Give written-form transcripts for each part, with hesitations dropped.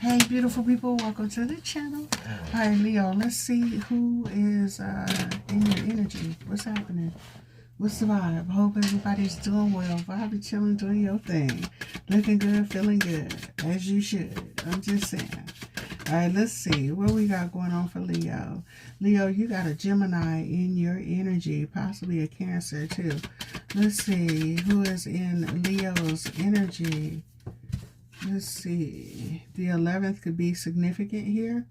Hey, beautiful people, welcome to the channel. All right, Leo, let's see who is in your energy. What's happening? What's the vibe? Hope everybody's doing well. Vibe, chilling, doing your thing. Looking good, feeling good, as you should. I'm just saying. All right, let's see what we got going on for Leo. Leo, you got a Gemini in your energy, possibly a Cancer too. Let's see who is in Leo's energy. Let's see. The 11th could be significant here.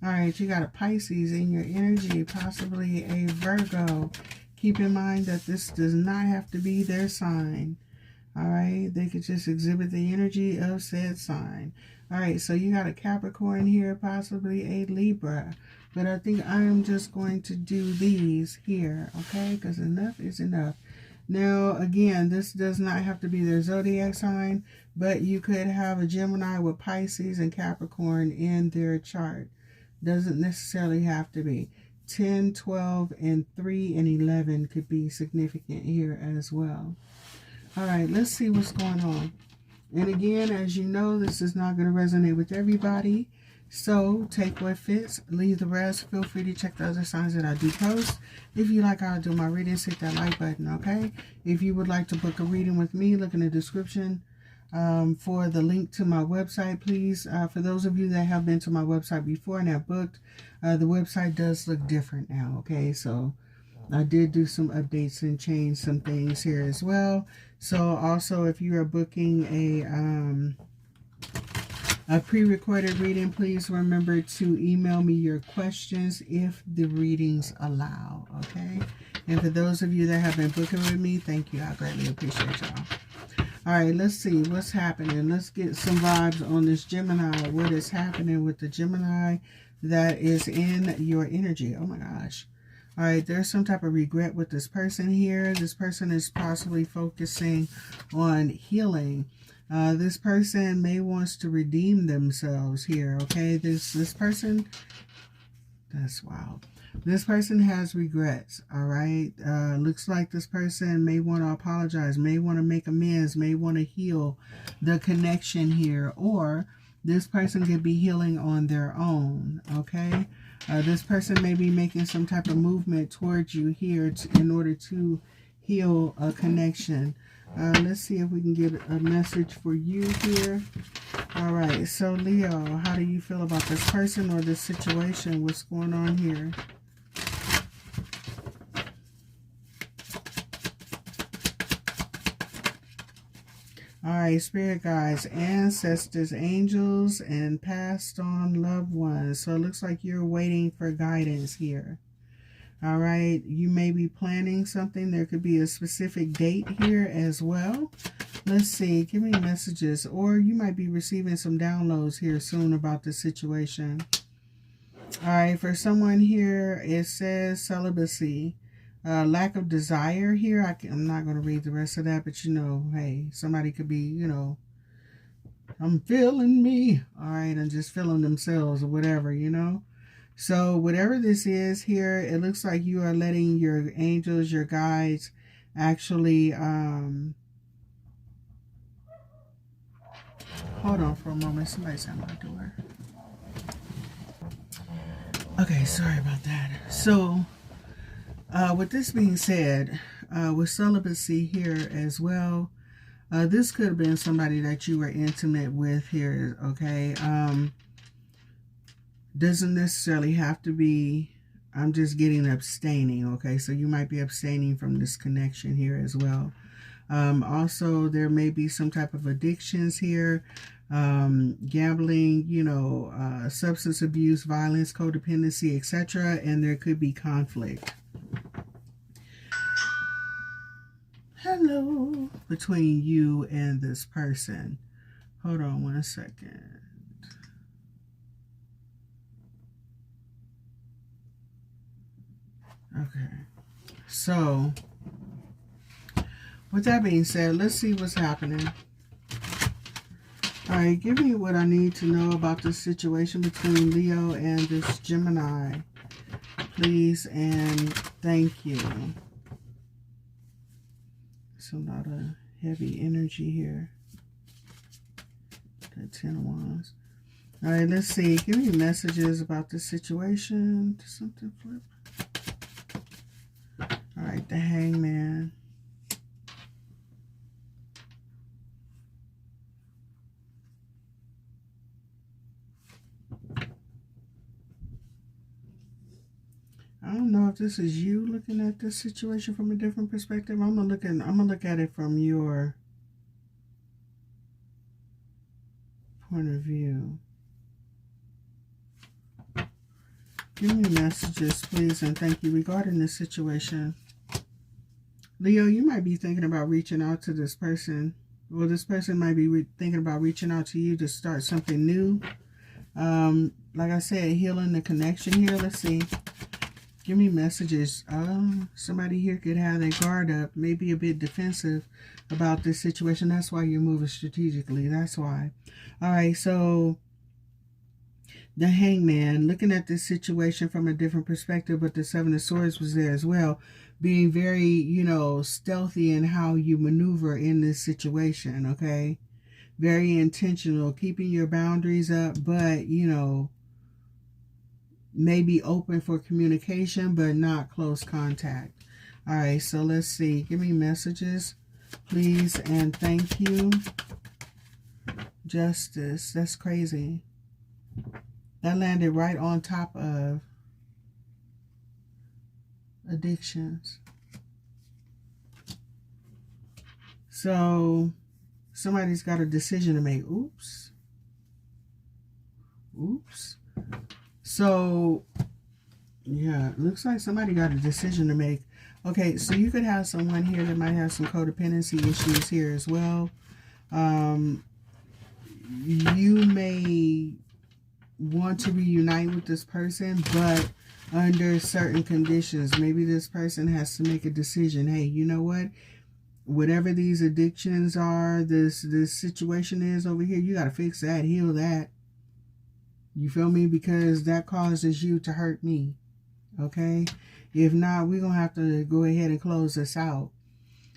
All right, you got a Pisces in your energy, possibly a Virgo. Keep in mind that this does not have to be their sign. All right, they could just exhibit the energy of said sign. All right, so you got a Capricorn here, possibly a Libra. But I think I am just going to do these here, okay? Because enough is enough. Now, again, this does not have to be their zodiac sign, but you could have a Gemini with Pisces and Capricorn in their chart. Doesn't necessarily have to be. 10, 12, and 3 and 11 could be significant here as well. All right, let's see what's going on. And again, as you know, this is not going to resonate with everybody. So take what fits, leave the rest. Feel free to check the other signs that I do post. If you like how I do my readings, hit that like button, okay? If you would like to book a reading with me, look in the description for the link to my website, please. For those of you that have been to my website before and have booked, the website does look different now, okay? So I did do some updates and change some things here as well. So also, if you are booking a pre-recorded reading, please remember to email me your questions if the readings allow, okay? And for those of you that have been booking with me, thank you. I greatly appreciate y'all. All right, let's see what's happening. Let's get some vibes on this Gemini. What is happening with the Gemini that is in your energy? Oh my gosh. All right, there's some type of regret with this person here. This person is possibly focusing on healing. This person may wants to redeem themselves here, okay? This person, that's wild. This person has regrets, all right? Looks like this person may want to apologize, may want to make amends, may want to heal the connection here, or this person could be healing on their own, okay? This person may be making some type of movement towards you here in order to heal a connection. Let's see if we can get a message for you here. All right, so Leo, how do you feel about this person or this situation? What's going on here? All right, spirit guides, ancestors, angels, and passed on loved ones. So it looks like you're waiting for guidance here. All right, you may be planning something. There could be a specific date here as well. Let's see, give me messages. Or you might be receiving some downloads here soon about the situation. All right, for someone here, it says celibacy. Lack of desire here. I'm not going to read the rest of that, but you know, hey, somebody could be, you know, I'm feeling me. All right, and just feeling themselves or whatever, you know. So whatever this is here, it looks like you are letting your angels, your guides, actually, hold on for a moment. Somebody's at my door. Okay, sorry about that. So, with this being said, with celibacy here as well, this could have been somebody that you were intimate with here, okay? Doesn't necessarily have to be, I'm just getting abstaining, okay? So you might be abstaining from this connection here as well. Also, there may be some type of addictions here, gambling, you know, substance abuse, violence, codependency, etc. And there could be conflict. Hello, between you and this person. Hold on 1 second. Okay, so with that being said, let's see what's happening. All right, give me what I need to know about the situation between Leo and this Gemini, please, and thank you. It's a lot of heavy energy here. The 10 of Wands. All right, let's see. Give me messages about this situation. Something flip. All right, the Hangman. I don't know if this is you looking at this situation from a different perspective. I'm gonna look at it from your point of view. Give me messages, please, and thank you regarding this situation. Leo, you might be thinking about reaching out to this person. Well, this person might be thinking about reaching out to you to start something new. Like I said, healing the connection here. Let's see. Give me messages. Somebody here could have their guard up, maybe a bit defensive about this situation. That's why you're moving strategically. That's why. All right, so the Hangman, looking at this situation from a different perspective, but the Seven of Swords was there as well. Being very, you know, stealthy in how you maneuver in this situation, okay? Very intentional, keeping your boundaries up, but, you know, maybe open for communication, but not close contact. All right, so let's see. Give me messages, please, and thank you. Justice. That's crazy. That landed right on top of addictions. So somebody's got a decision to make. Oops. Oops. So, yeah, it looks like somebody got a decision to make. Okay, so you could have someone here that might have some codependency issues here as well. You may want to reunite with this person, but under certain conditions. Maybe this person has to make a decision. Hey, you know what? Whatever these addictions are, this situation is over here, you got to fix that, heal that. You feel me? Because that causes you to hurt me. Okay? If not, we're going to have to go ahead and close this out.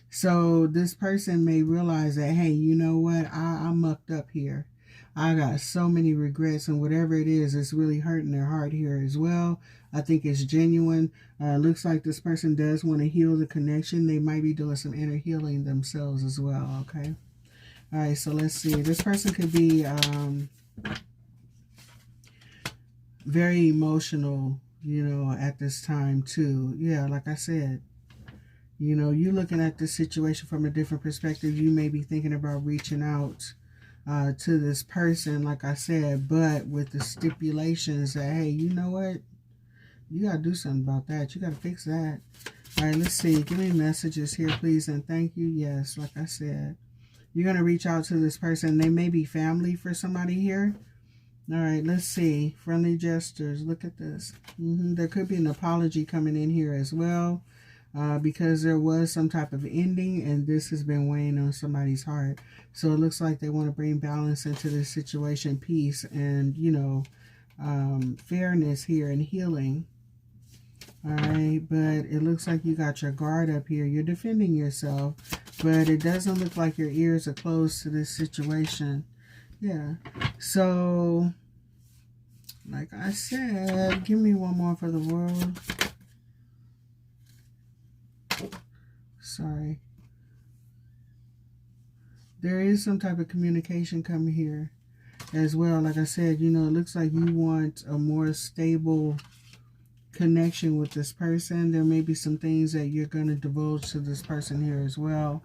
So this person may realize that, hey, you know what? I mucked up here. I got so many regrets, and whatever it is, it's really hurting their heart here as well. I think it's genuine. Looks like this person does want to heal the connection. They might be doing some inner healing themselves as well, okay? All right, so let's see. This person could be very emotional, you know, at this time too. Yeah, like I said, you know, you're looking at this situation from a different perspective. You may be thinking about reaching out to this person, like I said, but with the stipulations that, hey, you know what? You got to do something about that. You got to fix that. All right, let's see. Give me messages here, please, and thank you. Yes, like I said, you're going to reach out to this person. They may be family for somebody here. All right, let's see. Friendly gestures. Look at this. There could be an apology coming in here as well. Because there was some type of ending, and this has been weighing on somebody's heart. So it looks like they want to bring balance into this situation, peace, and, you know, fairness here and healing. All right, but it looks like you got your guard up here. You're defending yourself, but it doesn't look like your ears are closed to this situation. Yeah, so like I said, give me one more for the world. Sorry. There is some type of communication coming here as well. Like I said, you know, it looks like you want a more stable connection with this person. There may be some things that you're going to divulge to this person here as well.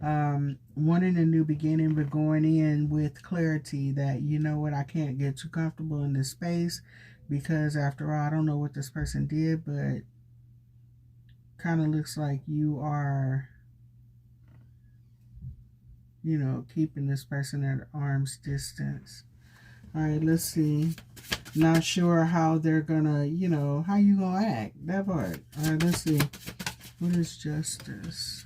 Wanting a new beginning, but going in with clarity that, you know what, I can't get too comfortable in this space because after all, I don't know what this person did, but kind of looks like you are, you know, keeping this person at arm's distance. All right, let's see. Not sure how they're gonna, you know, how you gonna act. That part. All right, let's see. What is justice?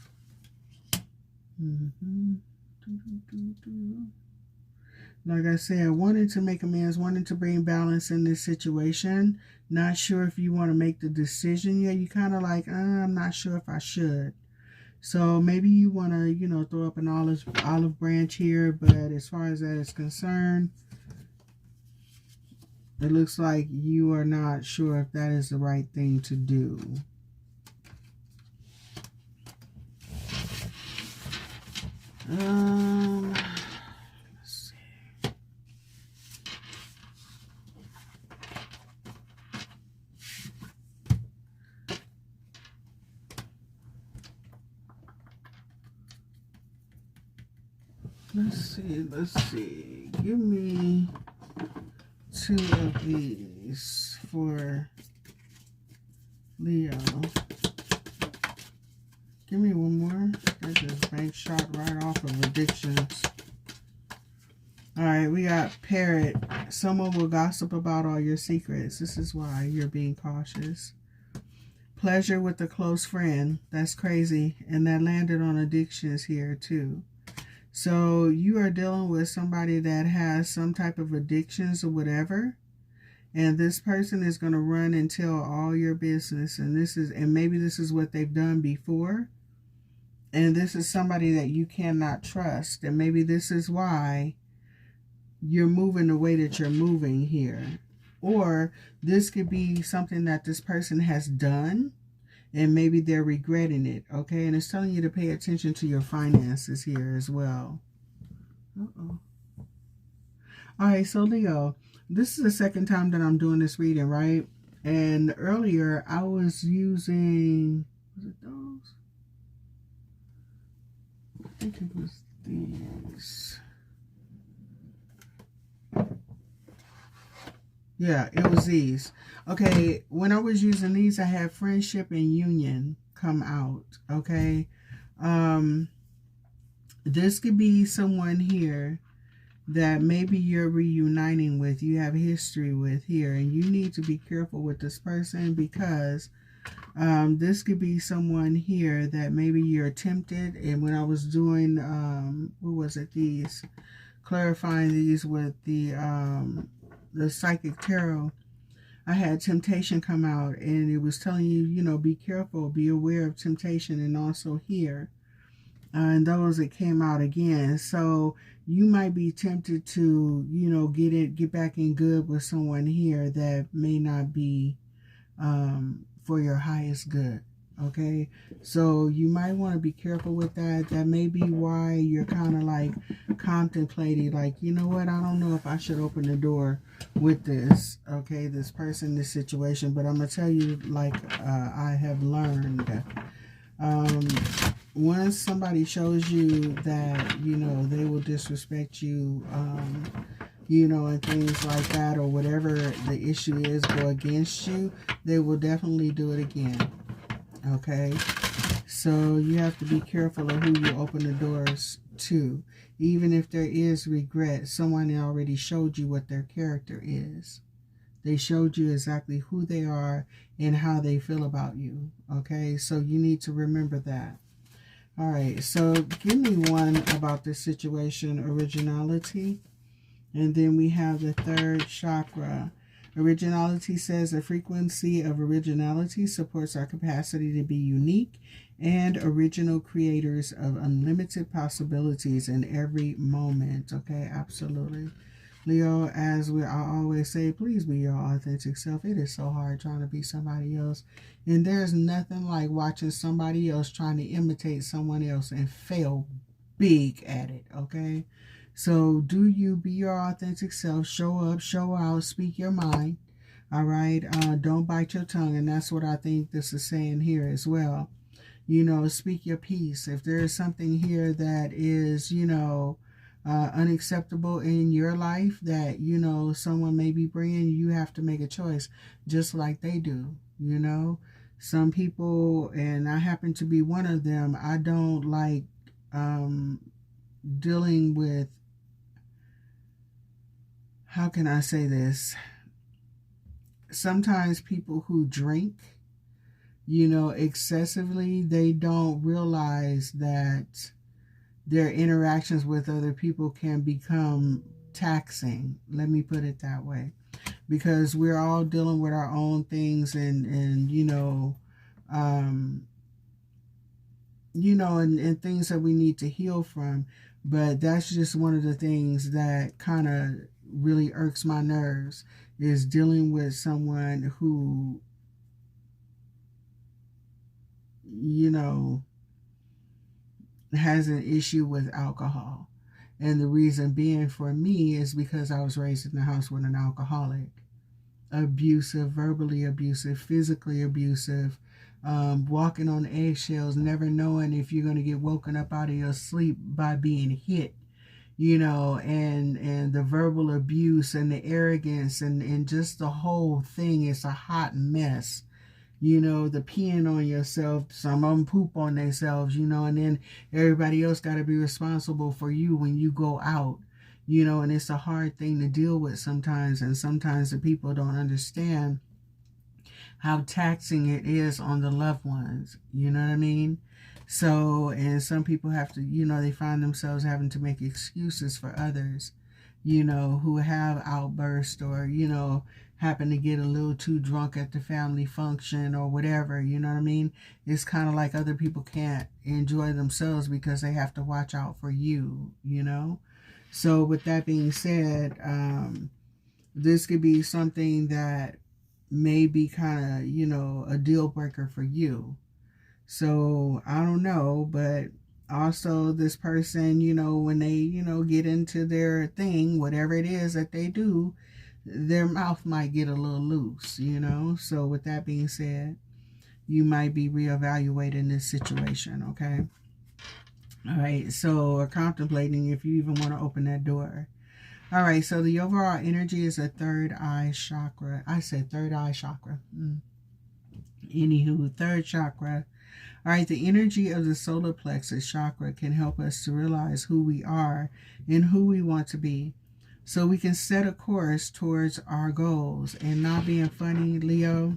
Like I said, wanting to make amends, wanting to bring balance in this situation. Not sure if you want to make the decision yet. You kind of like, I'm not sure if I should. So maybe you want to, you know, throw up an olive branch here. But as far as that is concerned, It looks like you are not sure if that is the right thing to do. Let's see. Let's see. Give me 2 of these for Leo. Give me one more. That just bank shot right off of addictions. Alright, we got Parrot. Someone will gossip about all your secrets. This is why you're being cautious. Pleasure with a close friend. That's crazy. And that landed on addictions here too. So you are dealing with somebody that has some type of addictions or whatever. And this person is going to run and tell all your business. And maybe this is what they've done before. And this is somebody that you cannot trust. And maybe this is why you're moving the way that you're moving here. Or this could be something that this person has done. And maybe they're regretting it, okay? And it's telling you to pay attention to your finances here as well. Uh-oh. All right, so Leo, this is the second time that I'm doing this reading, right? And earlier I was using, was it those? I think it was these. Yeah, it was these. Okay, when I was using these, I had friendship and union come out, okay? This could be someone here that maybe you're reuniting with, you have history with here, and you need to be careful with this person because this could be someone here that maybe you're tempted. And when I was doing, what was it, these, clarifying these with the psychic tarot, I had temptation come out, and it was telling you, you know, be careful, be aware of temptation. And also here, and those that came out again. So you might be tempted to, you know, get back in good with someone here that may not be for your highest good. Okay, so you might want to be careful with that. That may be why you're kind of like contemplating, like, you know what, I don't know if I should open the door with this, okay, this person, this situation. But I'm going to tell you, like I have learned, once somebody shows you that, you know, they will disrespect you, you know, and things like that, or whatever the issue is, go against you, they will definitely do it again. Okay, so you have to be careful of who you open the doors to. Even if there is regret, someone already showed you what their character is. They showed you exactly who they are and how they feel about you. Okay, so you need to remember that. All right, so give me one about this situation, originality. And then we have the third chakra. Originality says the frequency of originality supports our capacity to be unique and original creators of unlimited possibilities in every moment. Okay, absolutely. Leo, as I always say, please be your authentic self. It is so hard trying to be somebody else. And there's nothing like watching somebody else trying to imitate someone else and fail big at it, okay? So do you be your authentic self, show up, show out, speak your mind, all right? Don't bite your tongue, and that's what I think this is saying here as well. You know, speak your piece. If there is something here that is, you know, unacceptable in your life that, you know, someone may be bringing, you have to make a choice just like they do, you know? Some people, and I happen to be one of them, I don't like dealing with, how can I say this? Sometimes people who drink, you know, excessively, they don't realize that their interactions with other people can become taxing. Let me put it that way. Because we're all dealing with our own things and you know, and things that we need to heal from. But that's just one of the things that kind of really irks my nerves is dealing with someone who, you know, has an issue with alcohol. And the reason being for me is because I was raised in the house with an alcoholic. Abusive, verbally abusive, physically abusive, walking on eggshells, never knowing if you're going to get woken up out of your sleep by being hit, and the verbal abuse and the arrogance and just the whole thing is a hot mess. The peeing on yourself, some of them poop on themselves, and then everybody else got to be responsible for you when you go out, and it's a hard thing to deal with sometimes, and sometimes the people don't understand how taxing it is on the loved ones, you know what I mean? So, and some people have to, they find themselves having to make excuses for others, who have outbursts or, happen to get a little too drunk at the family function or whatever, you know what I mean? It's kind of like other people can't enjoy themselves because they have to watch out for you, So with that being said, this could be something that may be kind of, a deal breaker for you. So I don't know, but also this person, when they, get into their thing, whatever it is that they do, their mouth might get a little loose, So with that being said, you might be reevaluating this situation, okay? All right, so contemplating if you even want to open that door. All right, so the overall energy is a third eye chakra. I said third eye chakra. Anywho, third chakra. All right, the energy of the solar plexus chakra can help us to realize who we are and who we want to be, so we can set a course towards our goals. And not being funny, Leo,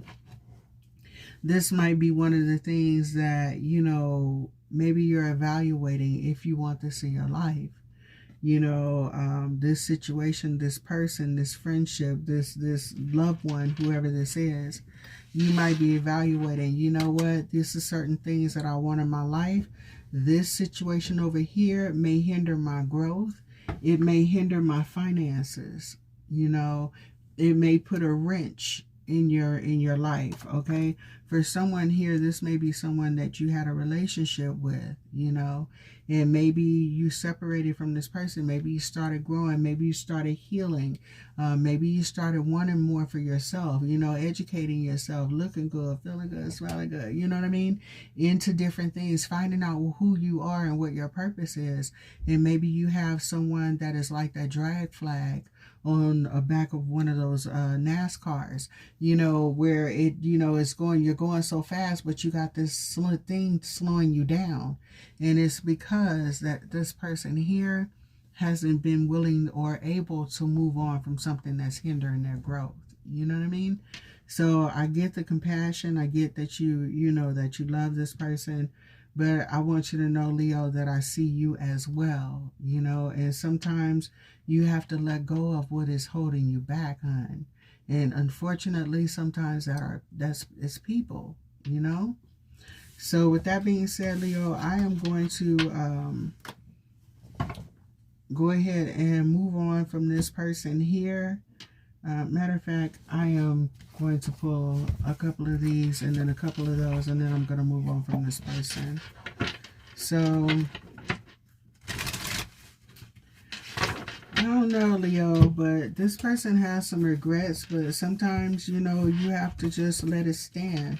this might be one of the things that, maybe you're evaluating if you want this in your life. This situation, this person, this friendship, this loved one, whoever this is, you might be evaluating, this is certain things that I want in my life. This situation over here may hinder my growth. It may hinder my finances. It may put a wrench in your life, okay? For someone here, this may be someone that you had a relationship with, and maybe you separated from this person. Maybe you started growing. Maybe you started healing. Maybe you started wanting more for yourself, educating yourself, looking good, feeling good, smelling good, you know what I mean? Into different things, finding out who you are and what your purpose is. And maybe you have someone that is like that drag flag on the back of one of those NASCARs, where it, it's you're going so fast, but you got this thing slowing you down. And it's because that this person here hasn't been willing or able to move on from something that's hindering their growth. You know what I mean? So I get the compassion. I get that that you love this person. But I want you to know, Leo, that I see you as well, and sometimes you have to let go of what is holding you back, hon. And unfortunately, sometimes it's people, So with that being said, Leo, I am going to go ahead and move on from this person here. Matter of fact, I am going to pull a couple of these and then a couple of those, and then I'm going to move on from this person. So, I don't know, Leo, but this person has some regrets, but sometimes, you have to just let it stand.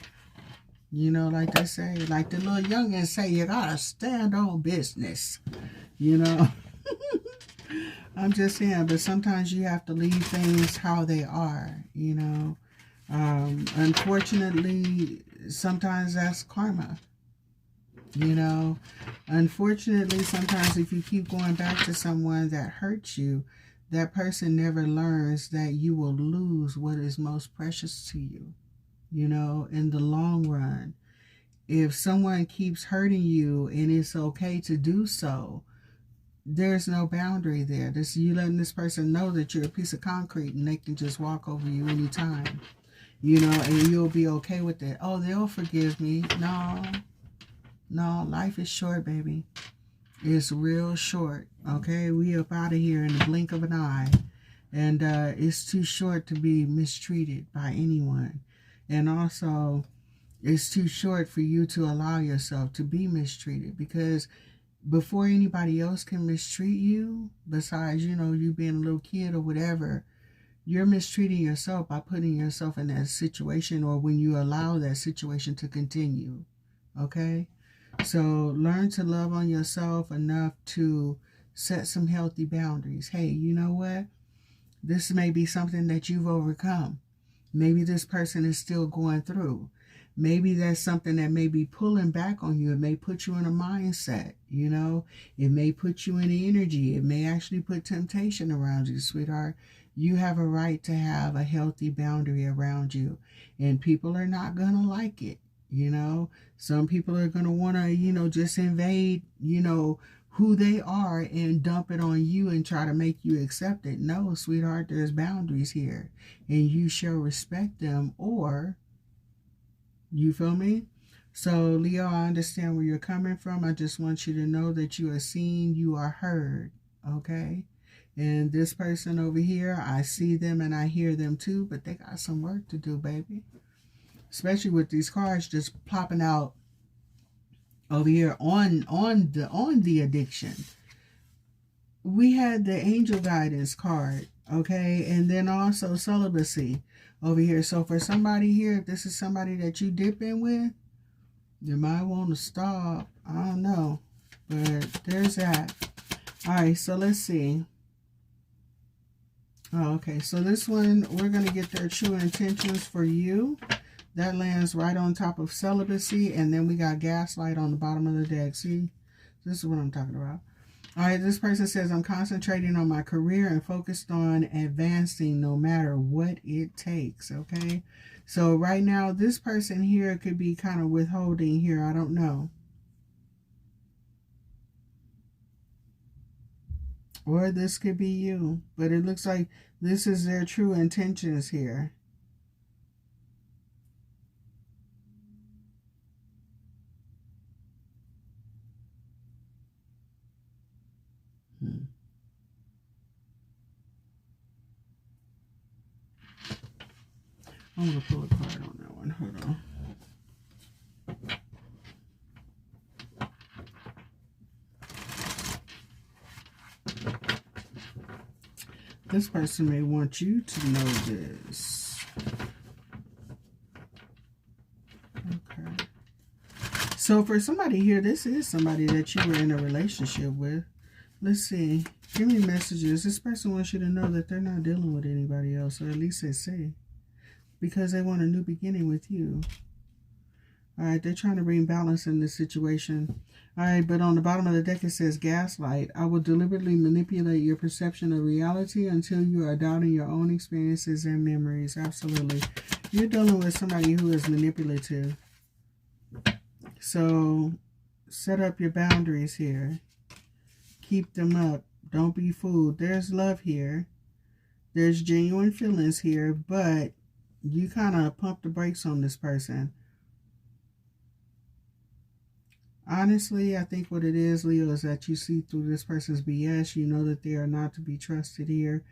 Like they say, like the little youngins say, you got to stand on business, I'm just saying, but sometimes you have to leave things how they are, Unfortunately, sometimes that's karma, Unfortunately, sometimes if you keep going back to someone that hurts you, that person never learns that you will lose what is most precious to you, in the long run. If someone keeps hurting you and it's okay to do so, there's no boundary there. You letting this person know that you're a piece of concrete and they can just walk over you anytime, and you'll be okay with it. Oh, they'll forgive me. No, life is short, baby. It's real short, okay? We up out of here in the blink of an eye. And it's too short to be mistreated by anyone. And also, it's too short for you to allow yourself to be mistreated, because before anybody else can mistreat you, besides, you being a little kid or whatever, you're mistreating yourself by putting yourself in that situation, or when you allow that situation to continue. Okay? So learn to love on yourself enough to set some healthy boundaries. Hey, you know what? This may be something that you've overcome. Maybe this person is still going through. Maybe that's something that may be pulling back on you. It may put you in a mindset, It may put you in energy. It may actually put temptation around you, sweetheart. You have a right to have a healthy boundary around you. And people are not going to like it, Some people are going to want to, just invade, who they are and dump it on you and try to make you accept it. No, sweetheart, there's boundaries here. And you shall respect them, or... You feel me? So, Leo, I understand where you're coming from. I just want you to know that you are seen, you are heard, okay? And this person over here, I see them and I hear them too, but they got some work to do, baby. Especially with these cards just plopping out over here on the addiction. We had the angel guidance card, okay? And then also celibacy over here. So for somebody here, if this is somebody that you dip in with, you might want to stop. I don't know. But there's that. All right, so let's see. Oh, okay, so this one, we're going to get their true intentions for you. That lands right on top of celibacy. And then we got gaslight on the bottom of the deck. See? This is what I'm talking about. All right, this person says, I'm concentrating on my career and focused on advancing no matter what it takes, okay? So right now, this person here could be kind of withholding here. I don't know. Or this could be you. But it looks like this is their true intentions here. I'm going to pull a card on that one. Hold on. This person may want you to know this. Okay. So for somebody here, this is somebody that you were in a relationship with. Let's see. Give me messages. This person wants you to know that they're not dealing with anybody else, or at least they say. Because they want a new beginning with you. All right, they're trying to bring balance in this situation. All right, but on the bottom of the deck, it says gaslight. I will deliberately manipulate your perception of reality until you are doubting your own experiences and memories. Absolutely. You're dealing with somebody who is manipulative. So set up your boundaries here. Keep them up. Don't be fooled. There's love here. There's genuine feelings here, but you kind of pump the brakes on this person. Honestly, I think what it is, Leo, is that you see through this person's BS. You know that they are not to be trusted here.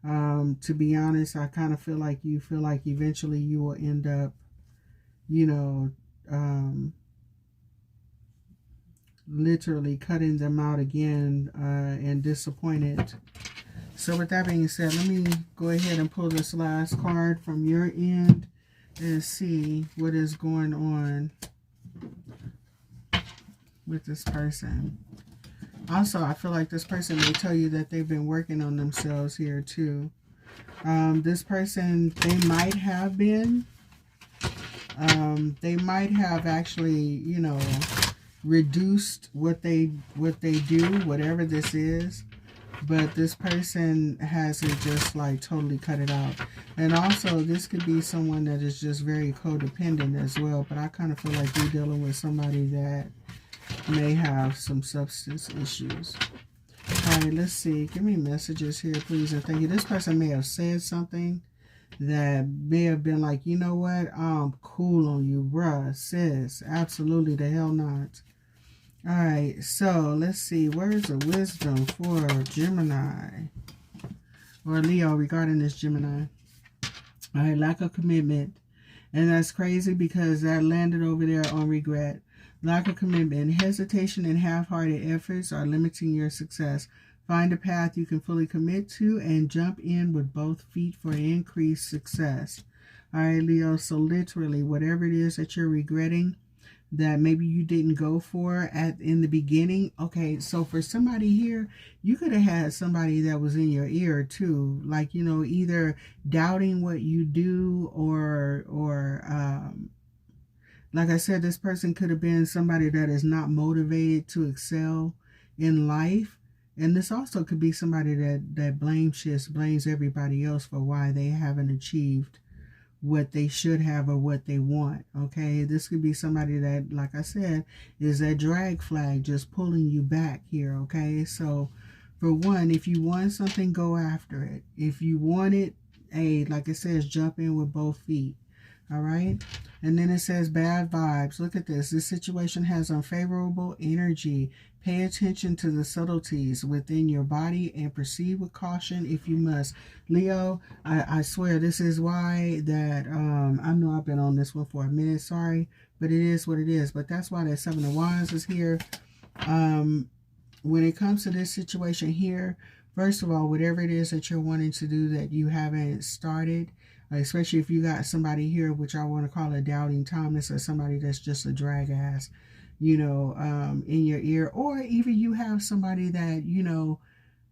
To be honest, I kind of feel like you feel like eventually you will end up, literally cutting them out again and disappointed. So with that being said, let me go ahead and pull this last card from your end and see what is going on with this person. Also, I feel like this person may tell you that they've been working on themselves here too. This person, they might have been. They might have actually, reduced what they do, whatever this is. But this person hasn't just like totally cut it out. And also, this could be someone that is just very codependent as well. But I kind of feel like you're dealing with somebody that may have some substance issues. All right, let's see. Give me messages here, please, and thank you. This person may have said something that may have been like, you know what? I'm cool on you, bruh, sis. Absolutely the hell not. All right, so let's see. Where's the wisdom for Gemini? or Leo regarding this Gemini. All right, lack of commitment. And that's crazy because that landed over there on regret. Lack of commitment. Hesitation and half-hearted efforts are limiting your success. Find a path you can fully commit to and jump in with both feet for increased success. All right, Leo, so literally whatever it is that you're regretting that maybe you didn't go for in the beginning. Okay, so for somebody here, you could have had somebody that was in your ear too, like, you know, either doubting what you do or like I said, this person could have been somebody that is not motivated to excel in life. And this also could be somebody that blames everybody else for why they haven't achieved what they should have or what they want. Okay, this could be somebody that, like I said, is that drag flag just pulling you back here. Okay, so for one, if you want something, go after it. If you want it, hey, like it says, jump in with both feet. All right, and then it says bad vibes. Look at this. This situation has unfavorable energy. Pay attention to the subtleties within your body and proceed with caution if you must. Leo, I swear this is why that, I know I've been on this one for a minute, sorry, but it is what it is. But that's why that Seven of Wands is here. When it comes to this situation here, first of all, whatever it is that you're wanting to do that you haven't started, especially if you got somebody here, which I want to call a doubting Thomas, or somebody that's just a drag ass, you know, in your ear, or even you have somebody that, you know,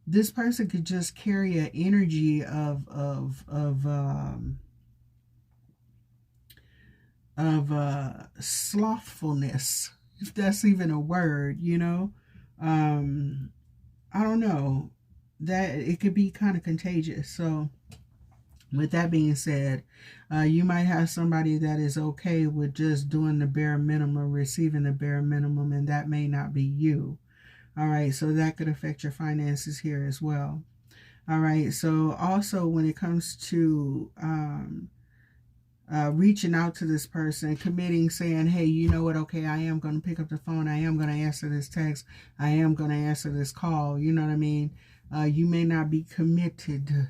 this person could just carry an energy of slothfulness, if that's even a word, you know. I don't know, that it could be kind of contagious. So with that being said, you might have somebody that is okay with just doing the bare minimum, receiving the bare minimum, and that may not be you. All right, so that could affect your finances here as well. All right, so also when it comes to reaching out to this person, committing, saying, hey, you know what, okay, I am going to pick up the phone, I am going to answer this text, I am going to answer this call, you know what I mean? You may not be committed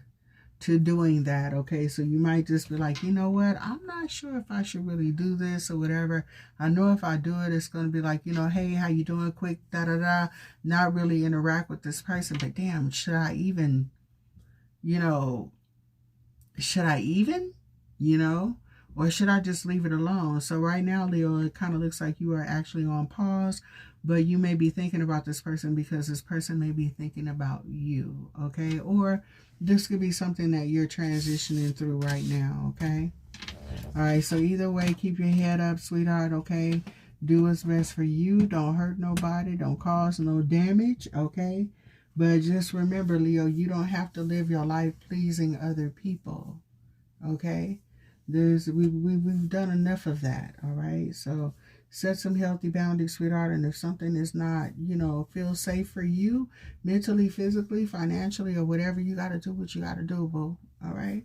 to doing that. Okay, so you might just be like, you know what, I'm not sure if I should really do this or whatever. I know if I do it, it's going to be like, you know, hey, how you doing, quick, not really interact with this person. But damn, should I even, you know, or should I just leave it alone? So right now, Leo, it kind of looks like you are actually on pause, but you may be thinking about this person because this person may be thinking about you. Okay, or this could be something that you're transitioning through right now, okay? All right, so either way, keep your head up, sweetheart, okay? Do what's best for you. Don't hurt nobody. Don't cause no damage, okay? But just remember, Leo, you don't have to live your life pleasing other people, okay? We've done enough of that, all right? So set some healthy boundaries, sweetheart, and if something is not, you know, feel safe for you, mentally, physically, financially, or whatever, you got to do what you got to do, boo, all right?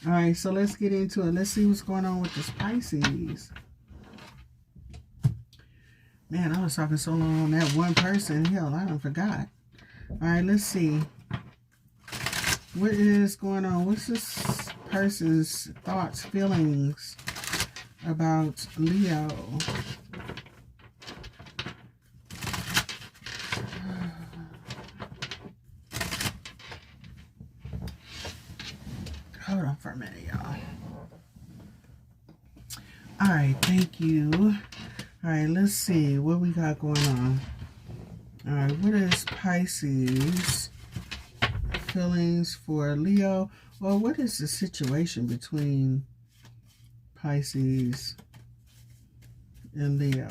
All right, so let's get into it. Let's see what's going on with this Pisces. Man, I was talking so long on that one person. Hell, I done forgot. All right, let's see. What is going on? What's this person's thoughts, feelings about Leo? Hold on for a minute, y'all. All right, thank you. All right, let's see what we got going on. All right, what is Pisces feelings for Leo? Well, what is the situation between Pisces and Leo?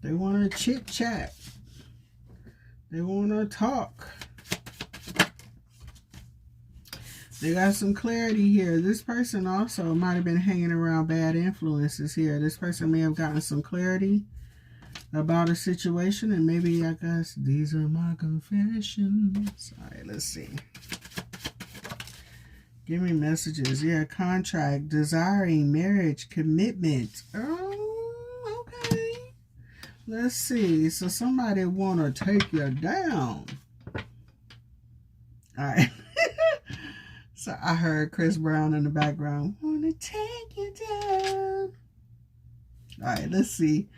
They want to chit chat. They want to talk. They got some clarity here. This person also might have been hanging around bad influences here. This person may have gotten some clarity about a situation, and maybe, I guess, these are my confessions. All right, let's see. Give me messages. Yeah, contract, desiring, marriage, commitment. Oh, okay. Let's see. So somebody want to take you down. All right. So I heard Chris Brown in the background. Wanna take you down. All right, let's see.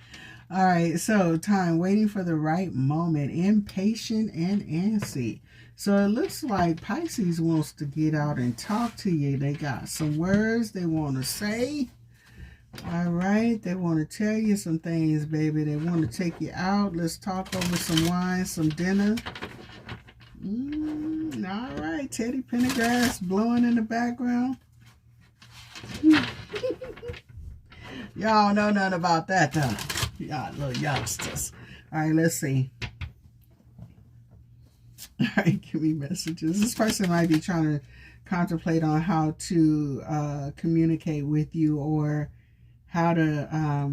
All right, so time waiting for the right moment, impatient and antsy. So it looks like Pisces wants to get out and talk to you. They got some words they want to say. All right, they want to tell you some things, baby. They want to take you out. Let's talk over some wine, some dinner. All right, Teddy Pendergrass blowing in the background. Y'all know nothing about that, though. Y'all little youngsters. All right, let's see. All right, give me messages. This person might be trying to contemplate on how to communicate with you, or how to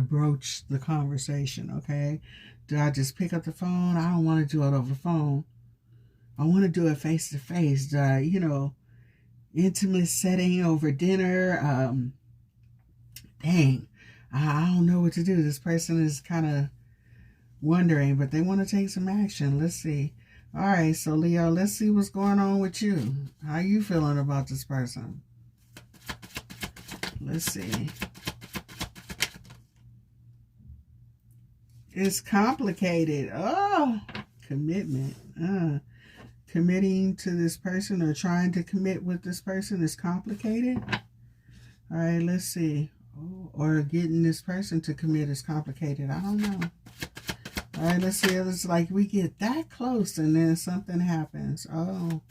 broach the conversation. Okay, do I just pick up the phone? I don't want to do it over the phone. I want to do it face to face. You know, intimate setting over dinner. Dang, I don't know what to do. This person is kind of wondering, but they want to take some action. Let's see. All right, so Leo, let's see what's going on with you. How you feeling about this person? Let's see. It's complicated. Oh, commitment. Committing to this person or trying to commit with this person is complicated. All right, let's see. Oh, or getting this person to commit is complicated. I don't know. All right, let's see. It's like we get that close and then something happens. Oh,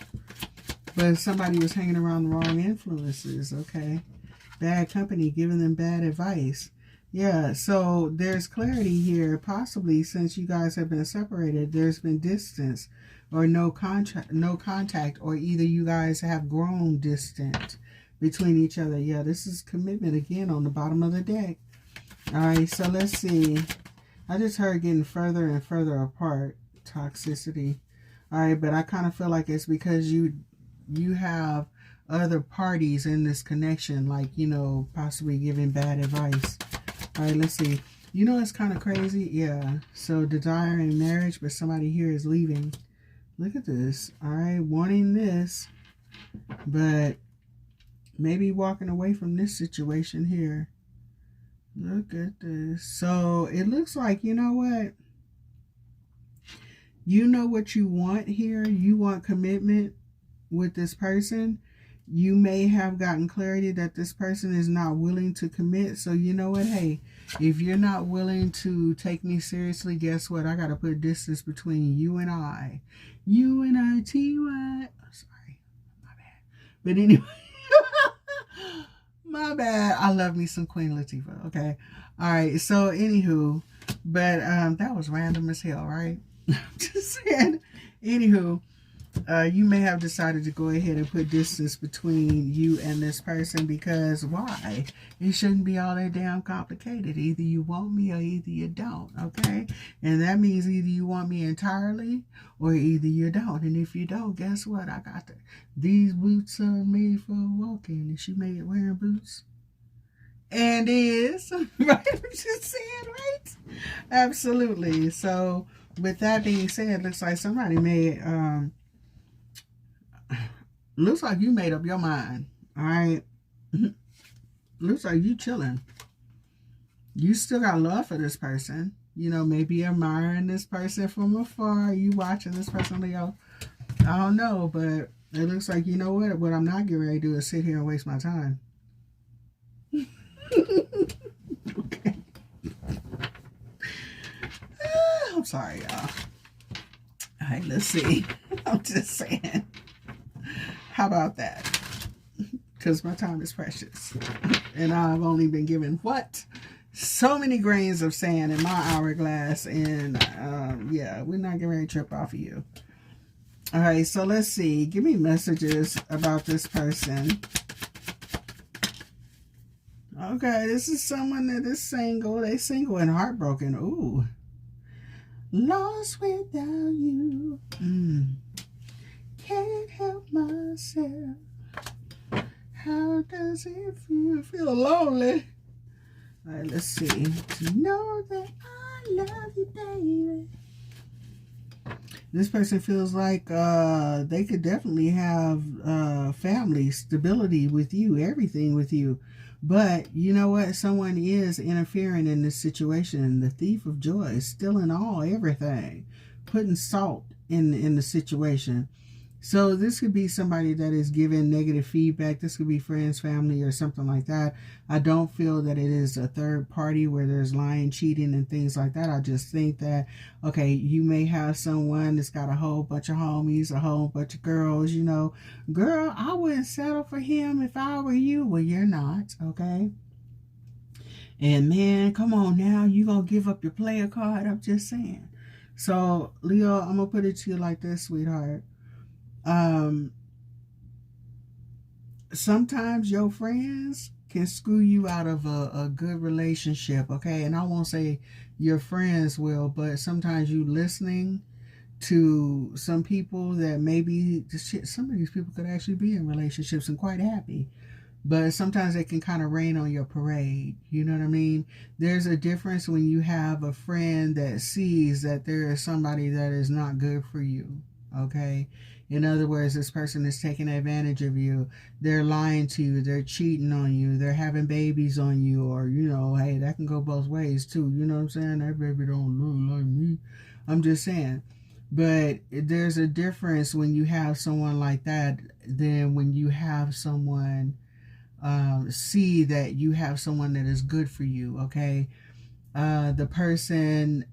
but somebody was hanging around the wrong influences. Okay. Bad company, giving them bad advice. Yeah, so there's clarity here. Possibly since you guys have been separated, there's been distance or no contact, or either you guys have grown distant between each other. Yeah, this is commitment again on the bottom of the deck. All right, so let's see. I just heard getting further and further apart. Toxicity. All right, but I kind of feel like it's because you have other parties in this connection, like, you know, possibly giving bad advice. All right, let's see. You know, it's kind of crazy. Yeah, so desiring marriage, but somebody here is leaving. Look at this. All right, wanting this, but maybe walking away from this situation here. Look at this. So it looks like, you know what? You know what you want here. You want commitment with this person. You may have gotten clarity that this person is not willing to commit. So you know what? Hey, if you're not willing to take me seriously, guess what? I got to put distance between you and I. You and I, T-Y. Oh, sorry. My bad. But anyway. My bad. I love me some Queen Latifah. Okay. All right. So anywho, but that was random as hell, right? Just saying. Anywho, you may have decided to go ahead and put distance between you and this person because why? It shouldn't be all that damn complicated. Either you want me or either you don't, okay? And that means either you want me entirely or either you don't. And if you don't, guess what? I got these boots are made for walking. And she made it wearing boots. And is, right? I'm just saying, right? Absolutely. So with that being said, looks like somebody made... looks like you made up your mind. All right. Looks like you chilling. You still got love for this person. You know, maybe admiring this person from afar. You watching this person, Leo. I don't know, but it looks like, you know what I'm not getting ready to do is sit here and waste my time. Okay. I'm sorry, y'all. All right, let's see. I'm just saying. How about that? Because my time is precious. And I've only been given, what? So many grains of sand in my hourglass. And, yeah, we're not getting ready to trip off of you. All right, so let's see. Give me messages about this person. Okay, this is someone that is single. They single and heartbroken. Ooh. Lost without you. Can't help myself. How does it feel? Feel lonely. All right, let's see. To know that I love you, baby. This person feels like they could definitely have family, stability with you, everything with you. But you know what? Someone is interfering in this situation. The thief of joy is stealing everything, putting salt in the situation. So this could be somebody that is giving negative feedback. This could be friends, family, or something like that. I don't feel that it is a third party where there's lying, cheating, and things like that. I just think that, okay, you may have someone that's got a whole bunch of homies, a whole bunch of girls, girl, I wouldn't settle for him if I were you. Well, you're not, okay? And man, come on now, you gonna give up your player card? I'm just saying. So, Leo, I'm gonna put it to you like this, sweetheart. Sometimes your friends can screw you out of a good relationship, okay? And I won't say your friends will, but sometimes you listening to some people that maybe some of these people could actually be in relationships and quite happy. But sometimes they can kind of rain on your parade. You know what I mean? There's a difference when you have a friend that sees that there is somebody that is not good for you. Okay? In other words, this person is taking advantage of you. They're lying to you. They're cheating on you. They're having babies on you. Or, hey, that can go both ways too. You know what I'm saying? That baby don't look like me. I'm just saying. But there's a difference when you have someone like that than when you have someone see that you have someone that is good for you, okay? The person,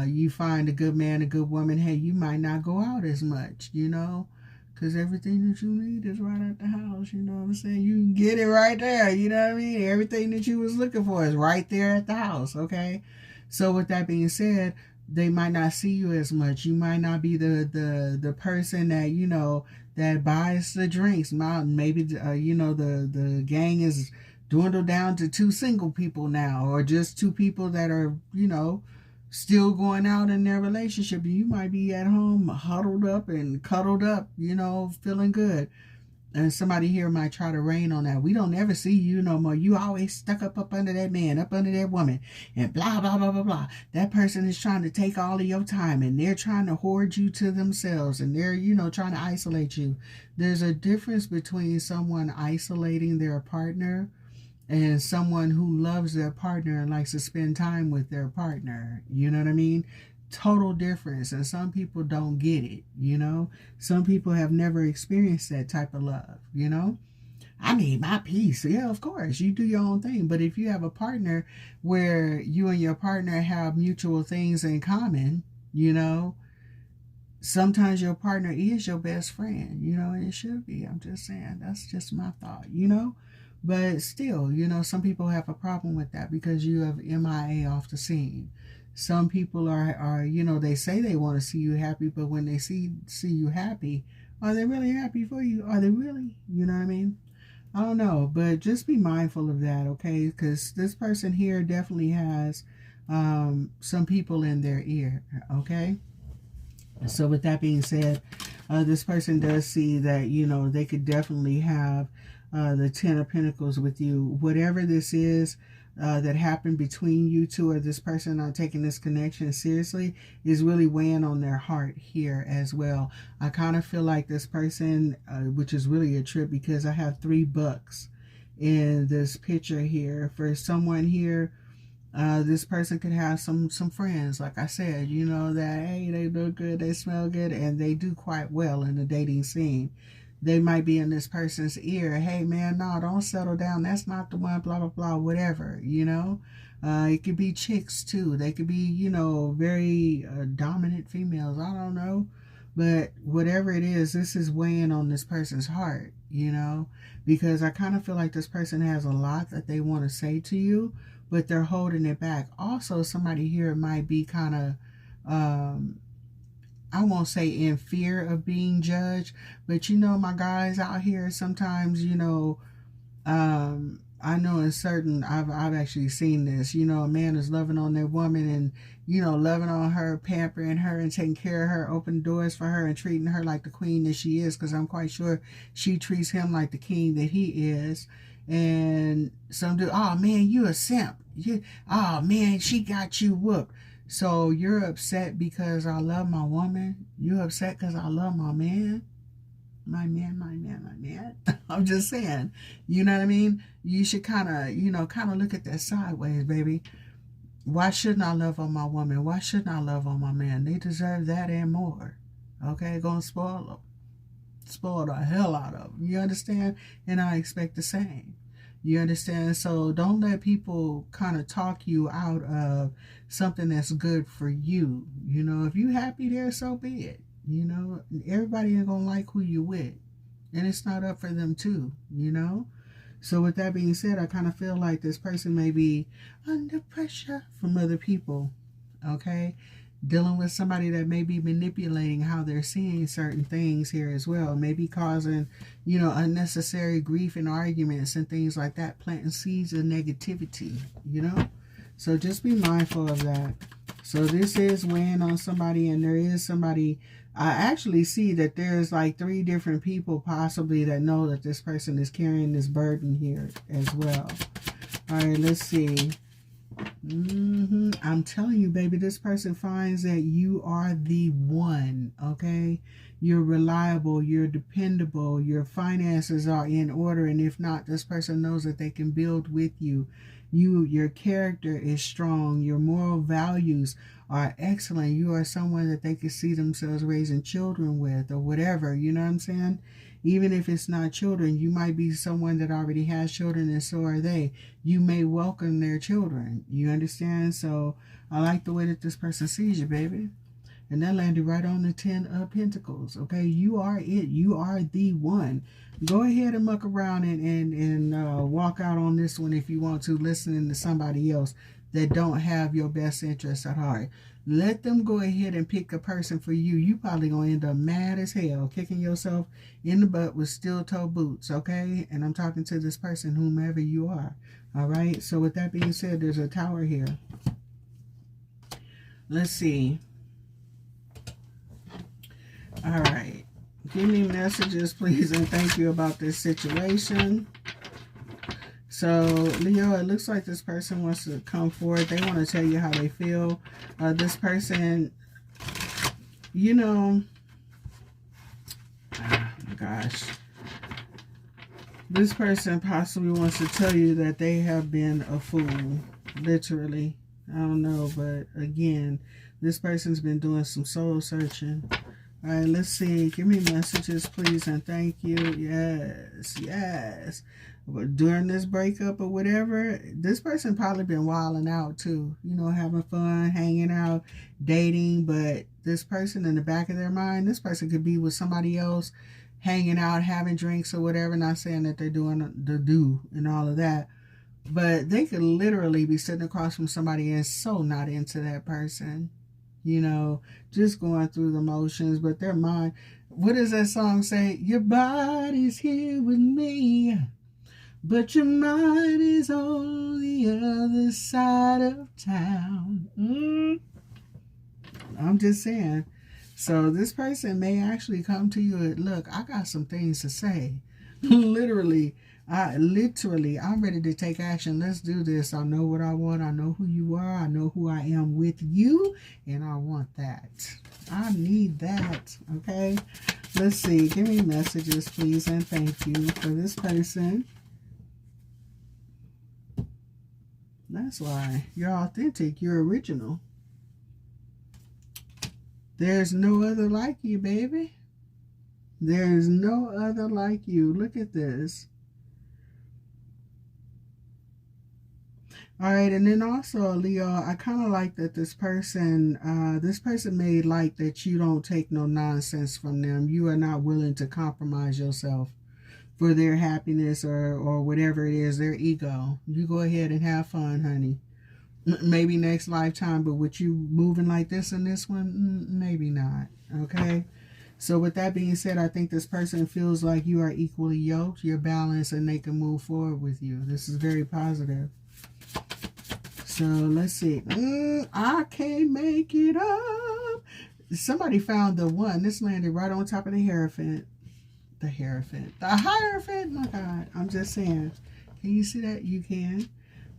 you find a good man, a good woman, hey, you might not go out as much, because everything that you need is right at the house, you know what I'm saying? You can get it right there, you know what I mean? Everything that you was looking for is right there at the house, okay? So with that being said, they might not see you as much. You might not be the person that, that buys the drinks. Maybe, the gang is dwindled down to 2 single people now, or just 2 people that are, still going out in their relationship. You might be at home huddled up and cuddled up, feeling good. And somebody here might try to rain on that. We don't ever see you no more. You always stuck up under that man, up under that woman, and blah, blah, blah, blah, blah. That person is trying to take all of your time, and they're trying to hoard you to themselves, and they're, trying to isolate you. There's a difference between someone isolating their partner and someone who loves their partner and likes to spend time with their partner. You know what I mean? Total difference. And some people don't get it, Some people have never experienced that type of love. I need my peace. Yeah, of course, you do your own thing. But if you have a partner where you and your partner have mutual things in common, sometimes your partner is your best friend, and it should be. I'm just saying, that's just my thought. But still, some people have a problem with that because you have MIA off the scene. Some people are they say they want to see you happy, but when they see you happy, are they really happy for you? Are they really? You know what I mean? I don't know, but just be mindful of that, okay? Because this person here definitely has some people in their ear, okay? So with that being said, this person does see that, they could definitely have the 10 of Pentacles with you. Whatever this is that happened between you two, or this person not taking this connection seriously, is really weighing on their heart here as well. I kind of feel like this person, which is really a trip because I have 3 bucks in this picture here. For someone here, this person could have some friends, like I said, that, hey, they look good, they smell good, and they do quite well in the dating scene. They might be in this person's ear, hey man, no, don't settle down, that's not the one, blah, blah, blah, whatever, It could be chicks too. They could be, very dominant females, I don't know. But whatever it is, this is weighing on this person's heart, because I kind of feel like this person has a lot that they want to say to you, but they're holding it back. Also, somebody here might be kind of, I won't say in fear of being judged, but my guys out here sometimes, I know in certain, I've actually seen this, a man is loving on their woman and, loving on her, pampering her and taking care of her, opening doors for her and treating her like the queen that she is, because I'm quite sure she treats him like the king that he is. And some do, oh man, you a simp. Oh man, she got you whooped. So you're upset because I love my woman. You're upset because I love my man. My man. I'm just saying, you know what I mean? You should kind of look at that sideways, baby. Why shouldn't I love on my woman? Why shouldn't I love on my man? They deserve that and more. Okay, gonna spoil the hell out of them. You understand? And I expect the same. You understand? So don't let people kind of talk you out of something that's good for you. You know, if you happy there, so be it. You know, everybody ain't gonna like who you with, and it's not up for them too. You know. So with that being said, I kind of feel like this person may be under pressure from other people. Okay, dealing with somebody that may be manipulating how they're seeing certain things here as well, maybe causing, unnecessary grief and arguments and things like that, planting seeds of negativity. So just be mindful of that. So this is weighing on somebody, and there is somebody. I actually see that there's like 3 different people possibly that know that this person is carrying this burden here as well. All right, let's see. I'm telling you, baby, this person finds that you are the one, okay? You're reliable, you're dependable, your finances are in order, and if not, this person knows that they can build with you. Your character is strong, your moral values are excellent. You are someone that they can see themselves raising children with or whatever, you know what I'm saying? Even if it's not children, you might be someone that already has children, and so are they. You may welcome their children. You understand? So I like the way that this person sees you, baby. And that landed right on the 10 of Pentacles. Okay, you are it. You are the one. Go ahead and muck around and walk out on this one if you want to, listening to somebody else that don't have your best interests at heart. Let them go ahead and pick a person for you. You probably going to end up mad as hell, kicking yourself in the butt with steel-toe boots, okay? And I'm talking to this person, whomever you are, all right? So with that being said, there's a Tower here. Let's see. All right. Give me messages, please, and thank you about this situation. So, Leo, it looks like this person wants to come forward. They want to tell you how they feel. This person, oh my gosh. This person possibly wants to tell you that they have been a fool, literally. I don't know, but again, this person's been doing some soul searching. All right, let's see. Give me messages, please, and thank you. Yes. But during this breakup or whatever, this person probably been wilding out too. Having fun, hanging out, dating. But this person, in the back of their mind, this person could be with somebody else, hanging out, having drinks or whatever. Not saying that they're doing the do and all of that. But they could literally be sitting across from somebody and so not into that person. Just going through the motions, but their mind, what does that song say? Your body's here with me, but your mind is on the other side of town. I'm just saying. So this person may actually come to you and, look, I got some things to say. I'm ready to take action. Let's do this. I know what I want. I know who you are. I know who I am with you. And I want that. I need that. Okay. Let's see. Give me messages, please. And thank you for this person. That's why. You're authentic. You're original. There's no other like you, baby. There's no other like you. Look at this. All right, and then also, Leo, I kind of like that this person may like that you don't take no nonsense from them. You are not willing to compromise yourself for their happiness or whatever it is, their ego. You go ahead and have fun, honey. Maybe next lifetime, but with you moving like this in this one, maybe not, okay? So with that being said, I think this person feels like you are equally yoked, you're balanced, and they can move forward with you. This is very positive. So let's see. I can't make it up. Somebody found the one. This landed right on top of the Hierophant. The Hierophant. The Hierophant. My God. I'm just saying. Can you see that? You can.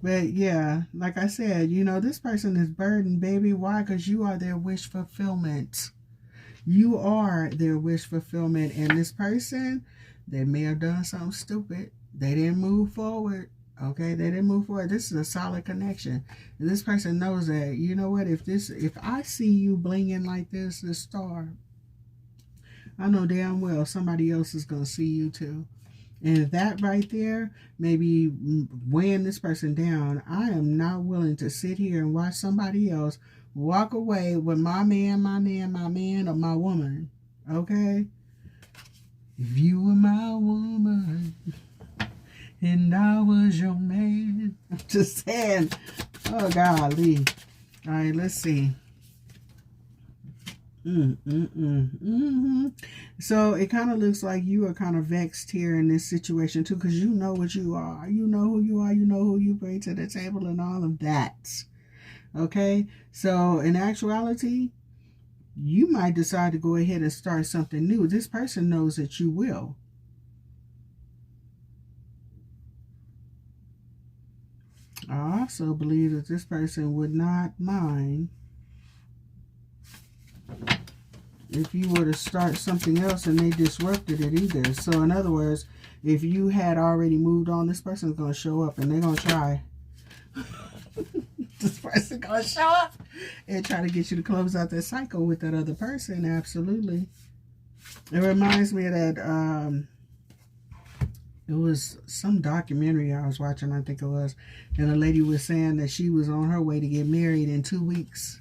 But yeah, like I said, you know, this person is burdened, baby. Why? Because you are their wish fulfillment. You are their wish fulfillment. And this person, they may have done something stupid. They didn't move forward. Okay, they didn't move forward. This is a solid connection. And this person knows that, you know what, if I see you blinging like this star, I know damn well somebody else is going to see you too. And that right there, maybe weighing this person down. I am not willing to sit here and watch somebody else walk away with my man, or my woman. Okay? If you were my woman and I was your man. I'm just saying. Oh, golly. All right, let's see. So it kind of looks like you are kind of vexed here in this situation too, because you know what you are. You know who you are. You know who you bring to the table and all of that. Okay? So in actuality, you might decide to go ahead and start something new. This person knows that you will. I also believe that this person would not mind if you were to start something else and they disrupted it either. So in other words, if you had already moved on, this person's going to show up and they're going to try. This person going to show up and try to get you to close out that cycle with that other person. Absolutely. It reminds me of that, it was some documentary I was watching, I think it was, and a lady was saying that she was on her way to get married in 2 weeks.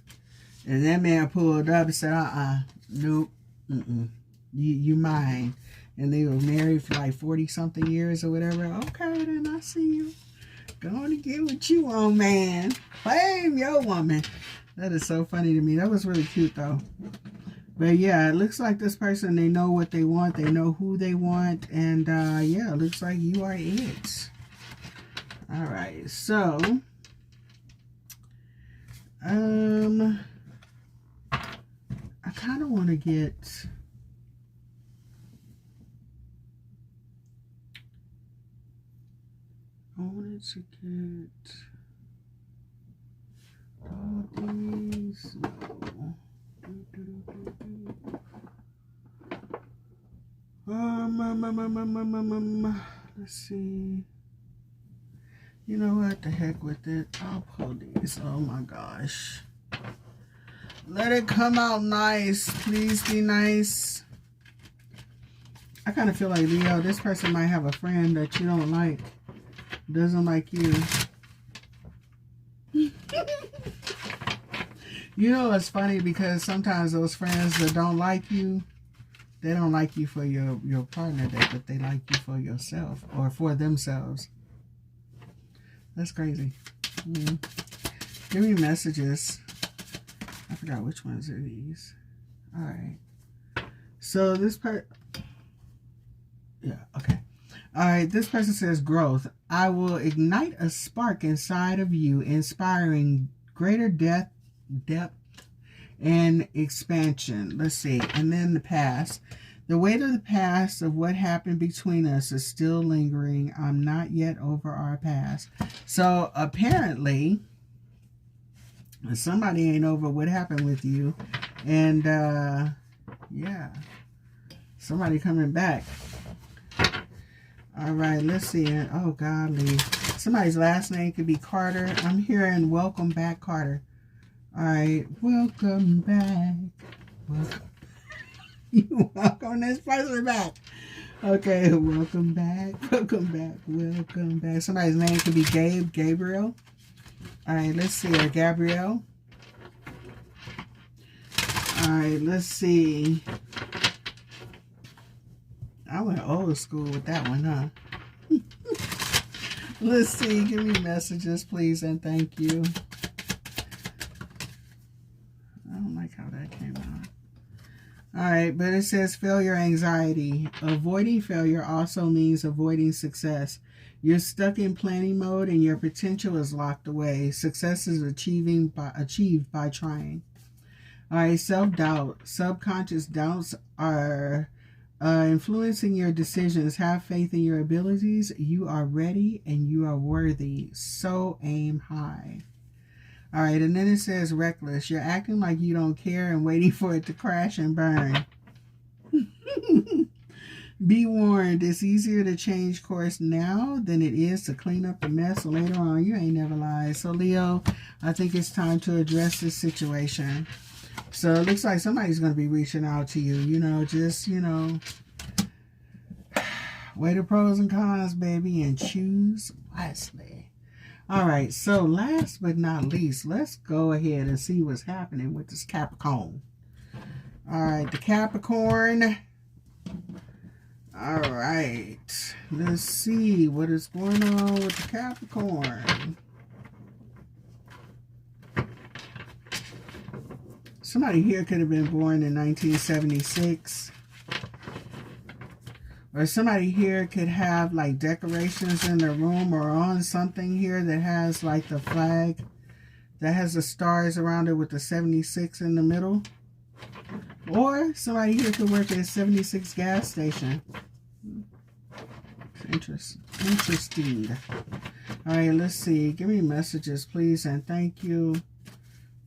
And that man pulled up and said, nope, you mine. And they were married for like 40-something years or whatever. Okay, then I see you. Go on and get what you want, man. Claim your woman. That is so funny to me. That was really cute, though. But yeah, it looks like this person, they know what they want. They know who they want. And yeah, it looks like you are it. All right, so I kind of want to get all these. Let's see. You know what? The heck with it. I'll pull these. Oh my gosh. Let it come out nice. Please be nice. I kind of feel like, Leo, this person might have a friend that you don't like. Doesn't like you. You know, it's funny because sometimes those friends that don't like you, they don't like you for your partner, but they like you for yourself or for themselves. That's crazy. Give me messages. I forgot which ones are these. All right. So this part. Yeah, okay. All right, this person says growth. I will ignite a spark inside of you, inspiring greater depth and expansion. Let's see. And then the past. The weight of the past of what happened between us is still lingering. I'm not yet over our past. So apparently, somebody ain't over what happened with you. And yeah, somebody coming back. All right, let's see. Oh, golly. Somebody's last name could be Carter. I'm hearing welcome back, Carter. All right, welcome back. Welcome. You welcome this person back. Okay, welcome back. Welcome back. Welcome back. Somebody's name could be Gabriel. All right, let's see. Or Gabrielle. All right, let's see. I went old school with that one, huh? Let's see. Give me messages, please, and thank you. I don't like how that came out. All right, but it says failure anxiety. Avoiding failure also means avoiding success. You're stuck in planning mode and your potential is locked away. Success is achieved by trying. All right, self-doubt. Subconscious doubts are influencing your decisions. Have faith in your abilities. You are ready and you are worthy. So aim high. All right, and then it says reckless. You're acting like you don't care and waiting for it to crash and burn. Be warned, it's easier to change course now than it is to clean up the mess later on. You ain't never lied. So, Leo, I think it's time to address this situation. So, it looks like somebody's going to be reaching out to you. You know, just, you know, weigh the pros and cons, baby, and choose wisely. All right, so last but not least, let's go ahead and see what's happening with this Capricorn. All right, the Capricorn. All right, let's see what is going on with the Capricorn. Somebody here could have been born in 1976. Or somebody here could have like decorations in their room or on something here that has like the flag that has the stars around it with the 76 in the middle. Or somebody here could work at a 76 gas station. Interesting. All right, let's see. Give me messages, please, and thank you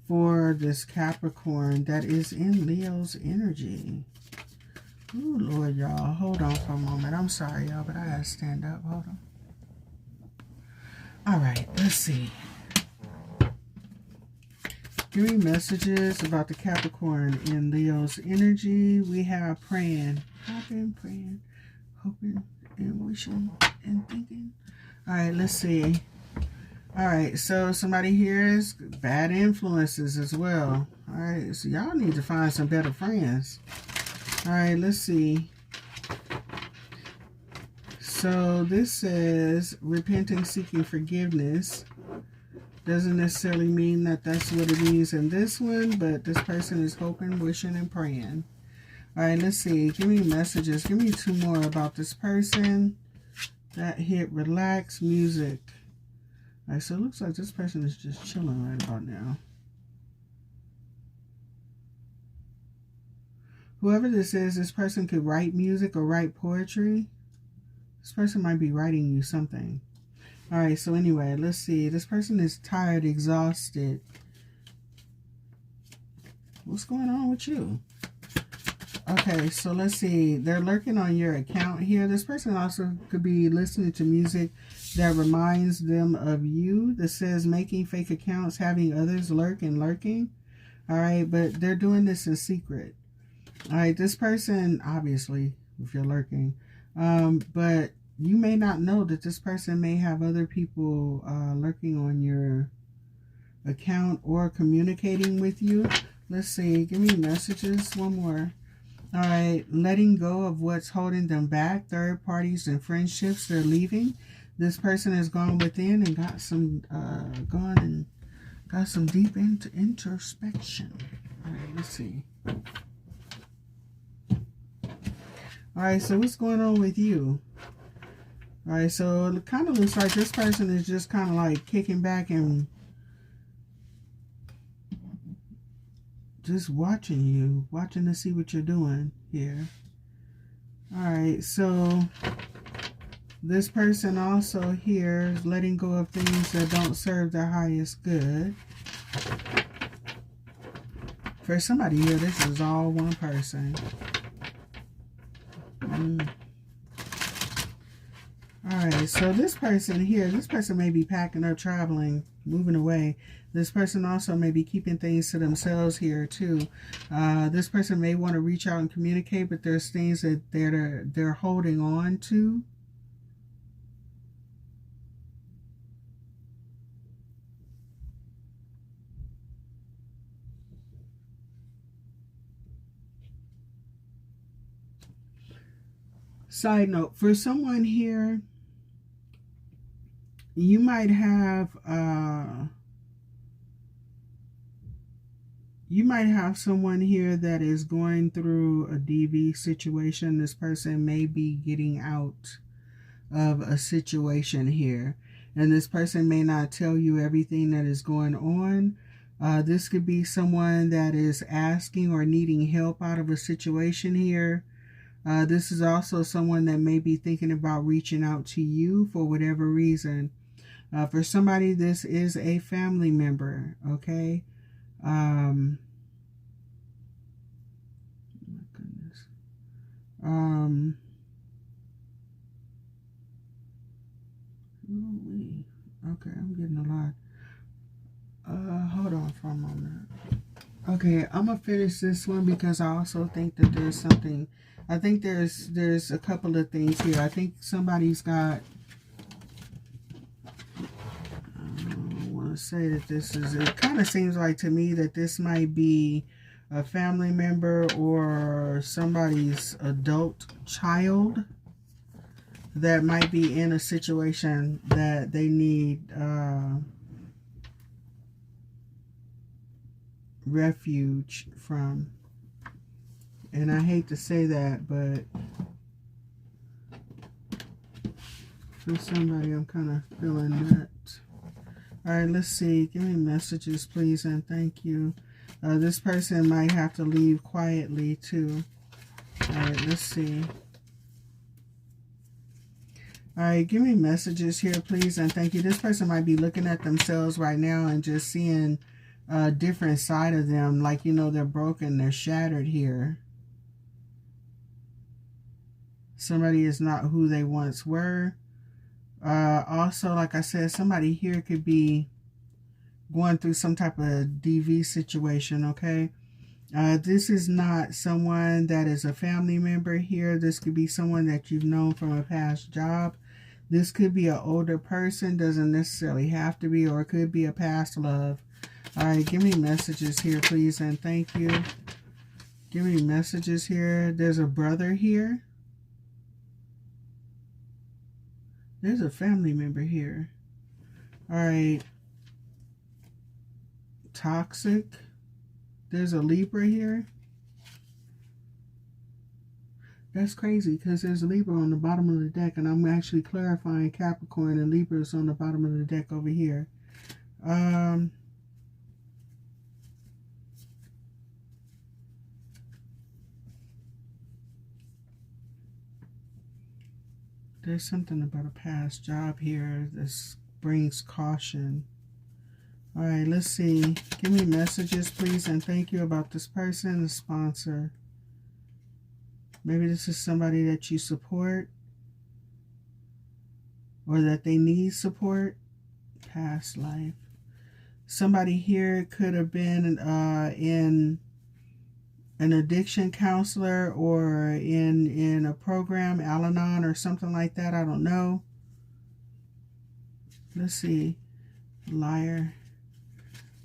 for this Capricorn that is in Leo's energy. Oh, Lord, y'all. Hold on for a moment. I'm sorry, y'all, but I gotta stand up. Hold on. All right, let's see. Give me messages about the Capricorn in Leo's energy. We have praying. I've been praying, hoping, and wishing, and thinking. All right, let's see. All right, so somebody here is bad influences as well. All right, so y'all need to find some better friends. All right, let's see. So this says repenting, seeking forgiveness. Doesn't necessarily mean that that's what it means in this one, but this person is hoping, wishing, and praying. All right, let's see. Give me messages. Give me two more about this person. That hit relax music. All right, so it looks like this person is just chilling right about now. Whoever this is, this person could write music or write poetry. This person might be writing you something. All right, so anyway, let's see. This person is tired, exhausted. What's going on with you? Okay, so let's see. They're lurking on your account here. This person also could be listening to music that reminds them of you. That says making fake accounts, having others lurk and lurking. All right, but they're doing this in secret. All right, this person, obviously, if you're lurking, but you may not know that this person may have other people lurking on your account or communicating with you. Let's see. Give me messages. One more. All right. Letting go of what's holding them back. Third parties and friendships they're leaving. This person has gone within and got some got some deep introspection. All right. Let's see. All right. So what's going on with you? All right, so it kind of looks like this person is just kind of like kicking back and just watching you, watching to see what you're doing here. All right, so this person also here is letting go of things that don't serve their highest good. For somebody here, this is all one person. Alright, so this person here, this person may be packing up, traveling, moving away. This person also may be keeping things to themselves here too. This person may want to reach out and communicate, but there's things that they're holding on to. Side note, for someone here, you might have someone here that is going through a DV situation. This person may be getting out of a situation here, and this person may not tell you everything that is going on. This could be someone that is asking or needing help out of a situation here. This is also someone that may be thinking about reaching out to you for whatever reason. For somebody, this is a family member, okay? My goodness. Okay, I'm getting a lot. Hold on for a moment. Okay, I'm gonna finish this one because I also think that there's something. I think there's a couple of things here. I think somebody's got. I want to say that this is. It kind of seems like to me that this might be a family member or somebody's adult child that might be in a situation that they need refuge from. And I hate to say that, but for somebody, I'm kind of feeling that. All right, let's see. Give me messages, please, and thank you. This person might have to leave quietly, too. All right, let's see. All right, give me messages here, please, and thank you. This person might be looking at themselves right now and just seeing a different side of them. Like, you know, they're broken, they're shattered here. Somebody is not who they once were. Also, like I said, somebody here could be going through some type of DV situation, okay? This is not someone that is a family member here. This could be someone that you've known from a past job. This could be an older person, doesn't necessarily have to be, or it could be a past love. All right, give me messages here, please, and thank you. Give me messages here. There's a brother here. There's a family member here. All right. Toxic. There's a Libra here. That's crazy because there's a Libra on the bottom of the deck, and I'm actually clarifying Capricorn and Libra's on the bottom of the deck over here. There's something about a past job here. This brings caution. All right, let's see. Give me messages, please, and thank you about this person, the sponsor. Maybe this is somebody that you support or that they need support. Past life. Somebody here could have been in an addiction counselor or in a program, Al-Anon or something like that. I don't know. Let's see. Liar.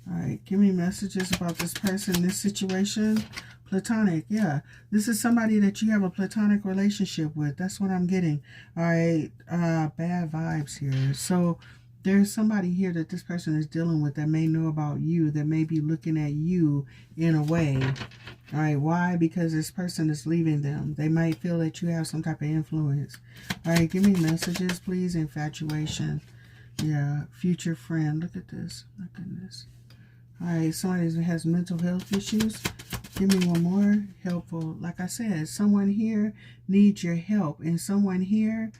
All right, give me messages about this person, this situation. Platonic, yeah. This is somebody that you have a platonic relationship with. That's what I'm getting. All right, bad vibes here. So there's somebody here that this person is dealing with that may know about you, that may be looking at you in a way. All right, why? Because this person is leaving them. They might feel that you have some type of influence. All right, give me messages, please. Infatuation. Yeah, future friend. Look at this. My goodness. All right, somebody that has mental health issues. Give me one more. Helpful. Like I said, someone here needs your help. And someone here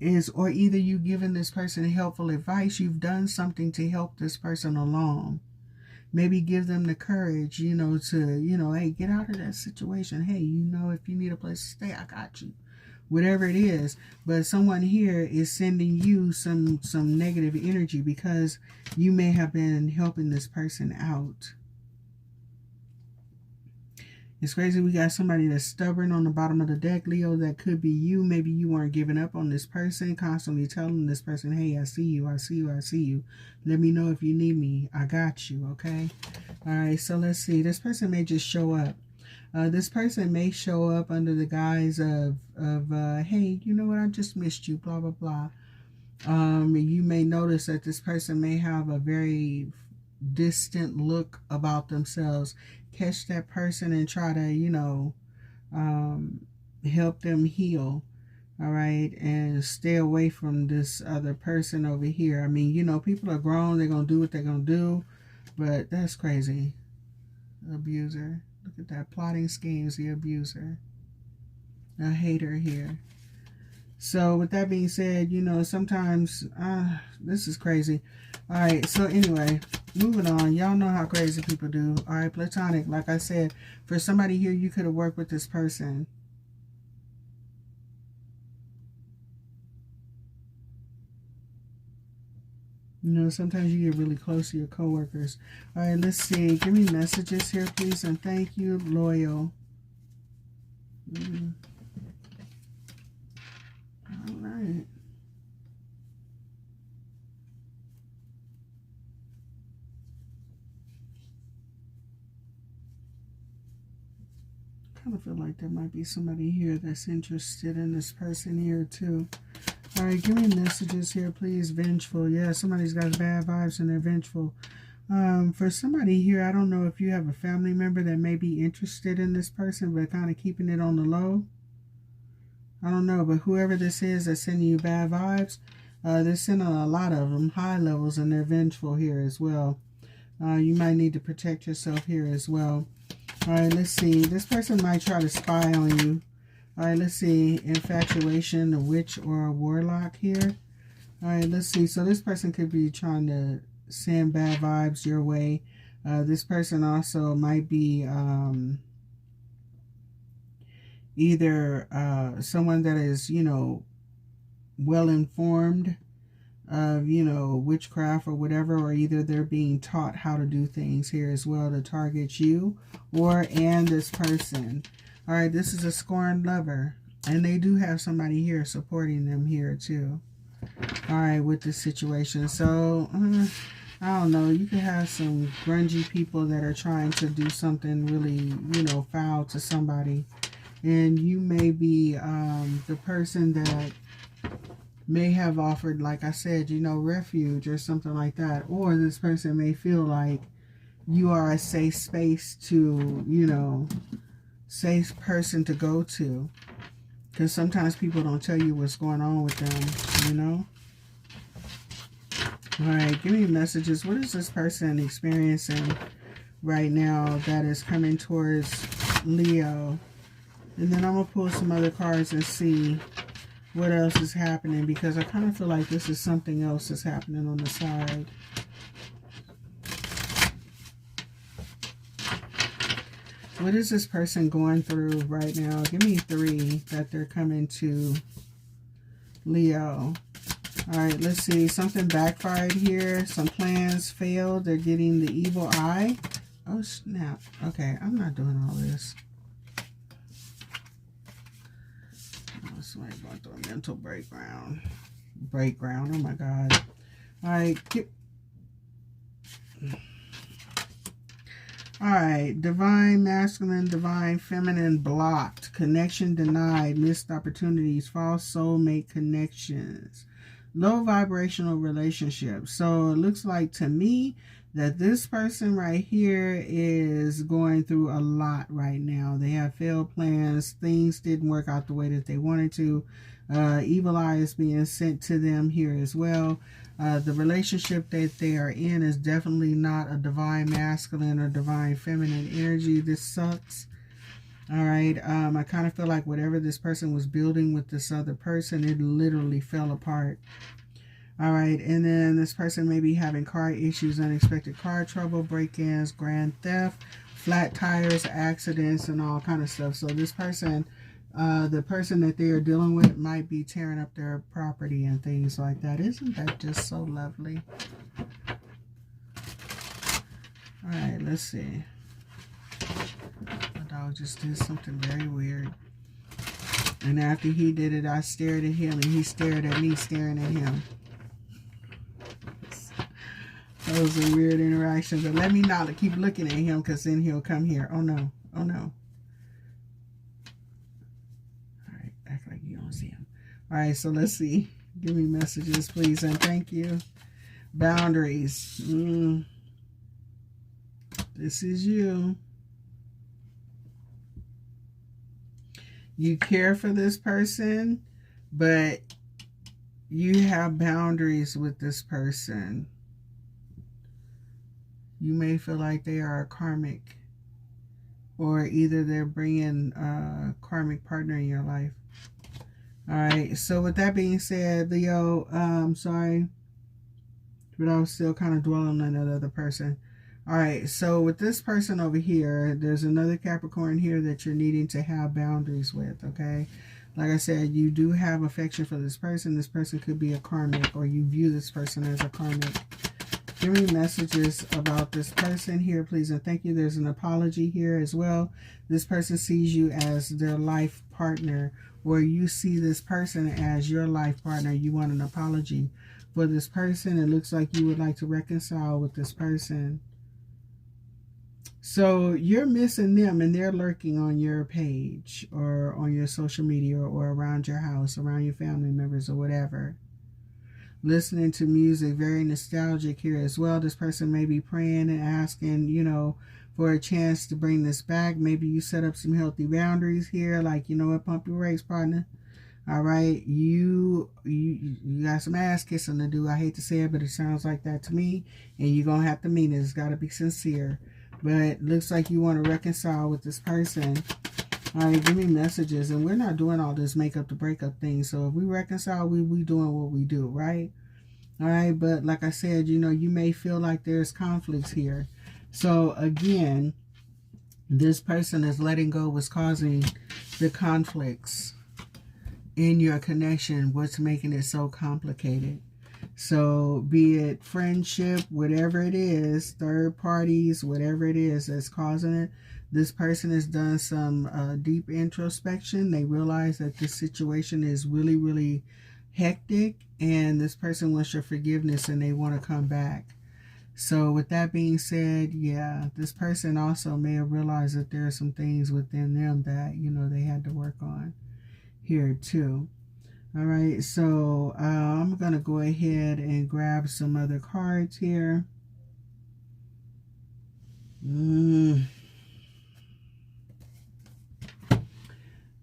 is, or either you giving this person helpful advice, you've done something to help this person along. Maybe give them the courage, you know, to, you know, hey, get out of that situation. Hey, you know, if you need a place to stay, I got you. Whatever it is. But someone here is sending you some negative energy because you may have been helping this person out. It's crazy. We got somebody that's stubborn on the bottom of the deck, Leo. That could be you. Maybe you weren't giving up on this person, constantly telling this person, hey, I see you, I see you, I see you. Let me know if you need me. I got you, okay? All right, so let's see. This person may just show up. This person may show up under the guise of hey, you know what, I just missed you, blah, blah, blah. You may notice that this person may have a very distant look about themselves. Catch that person and try to, you know, help them heal. All right, and stay away from this other person over here. I mean, you know, people are grown. They're going to do what they're going to do. But that's crazy. Abuser. Look at that. Plotting schemes, the abuser. a hater here. So with that being said, you know, sometimes, this is crazy. All right, so anyway, moving on. Y'all know how crazy people do. All right, platonic, like I said, for somebody here, you could have worked with this person. You know, sometimes you get really close to your coworkers. All right, let's see. Give me messages here, please, and thank you. Loyal. All right. Kind of feel like there might be somebody here that's interested in this person here too. All right, give me messages here, please. Vengeful. Yeah, somebody's got bad vibes and they're vengeful. For somebody here, I don't know if you have a family member that may be interested in this person, but kind of keeping it on the low. I don't know, but whoever this is that's sending you bad vibes, they're sending a lot of them, high levels, and they're vengeful here as well. You might need to protect yourself here as well. All right, let's see. This person might try to spy on you. All right, let's see. Infatuation, a witch, or a warlock here. All right, let's see. So this person could be trying to send bad vibes your way. This person also might be either someone that is, you know, well informed of, you know, witchcraft or whatever, or either they're being taught how to do things here as well to target you and this person. All right, this is a scorned lover, and they do have somebody here supporting them here too. All right, with this situation. So I don't know, you could have some grungy people that are trying to do something really, you know, foul to somebody, and you may be the person that may have offered, like I said, you know, refuge or something like that. Or this person may feel like you are a safe space to, you know, safe person to go to. Because sometimes people don't tell you what's going on with them, you know. All right, give me messages. What is this person experiencing right now that is coming towards Leo? And then I'm going to pull some other cards and see what else is happening, because I kind of feel like this is something else that's happening on the side. What is this person going through right now? Give me 3 that they're coming to Leo. All right, let's see. Something backfired here. Some plans failed. They're getting the evil eye. Oh, snap. Okay, I'm not doing all this. Somebody going through a mental breakdown. Oh my God. All right. All right. Divine masculine, divine feminine blocked. Connection denied. Missed opportunities. False soulmate connections. Low vibrational relationships. So it looks like to me that this person right here is going through a lot right now. They have failed plans. Things didn't work out the way that they wanted to. Evil eye is being sent to them here as well. The relationship that they are in is definitely not a divine masculine or divine feminine energy. This sucks. All right. I kind of feel like whatever this person was building with this other person, it literally fell apart. All right, and then this person may be having car issues, unexpected car trouble, break-ins, grand theft, flat tires, accidents, and all kind of stuff. So this person, the person that they are dealing with might be tearing up their property and things like that. Isn't that just so lovely? All right, let's see. My dog just did something very weird. And after he did it, I stared at him, and he stared at me, staring at him. That was a weird interaction, but let me not keep looking at him, because then he'll come here. Oh no, oh no. All right, act like you don't see him. All right, so let's see. Give me messages, please, and thank you. Boundaries. This is you. You care for this person, but you have boundaries with this person. You may feel like they are a karmic or either they're bringing a karmic partner in your life. All right, so with that being said, Leo, sorry, but I was still kind of dwelling on that other person. All right, so with this person over here, there's another Capricorn here that you're needing to have boundaries with, okay? Like I said, you do have affection for this person. This person could be a karmic, or you view this person as a karmic. Give me messages about this person here, please, and thank you. There's an apology here as well. This person sees you as their life partner, or you see this person as your life partner. You want an apology for this person. It looks like you would like to reconcile with this person. So you're missing them, and they're lurking on your page or on your social media or around your house, around your family members or whatever. Listening to music, very nostalgic here as well. This person may be praying and asking, you know, for a chance to bring this back. Maybe you set up some healthy boundaries here, like, you know what, pump your brakes, partner. All right, you got some ass kissing to do. I hate to say it, but it sounds like that to me, and you're gonna have to mean it. It's got to be sincere. But looks like you want to reconcile with this person. All right, give me messages. And we're not doing all this make up to break up thing. So if we reconcile, we doing what we do, right? All right, but like I said, you know, you may feel like there's conflicts here. So again, this person is letting go what's causing the conflicts in your connection, what's making it so complicated. So be it friendship, whatever it is, third parties, whatever it is that's causing it, this person has done some deep introspection. They realize that this situation is really, really hectic, and this person wants your forgiveness and they want to come back. So with that being said, yeah, this person also may have realized that there are some things within them that, you know, they had to work on here too. All right, so I'm going to go ahead and grab some other cards here.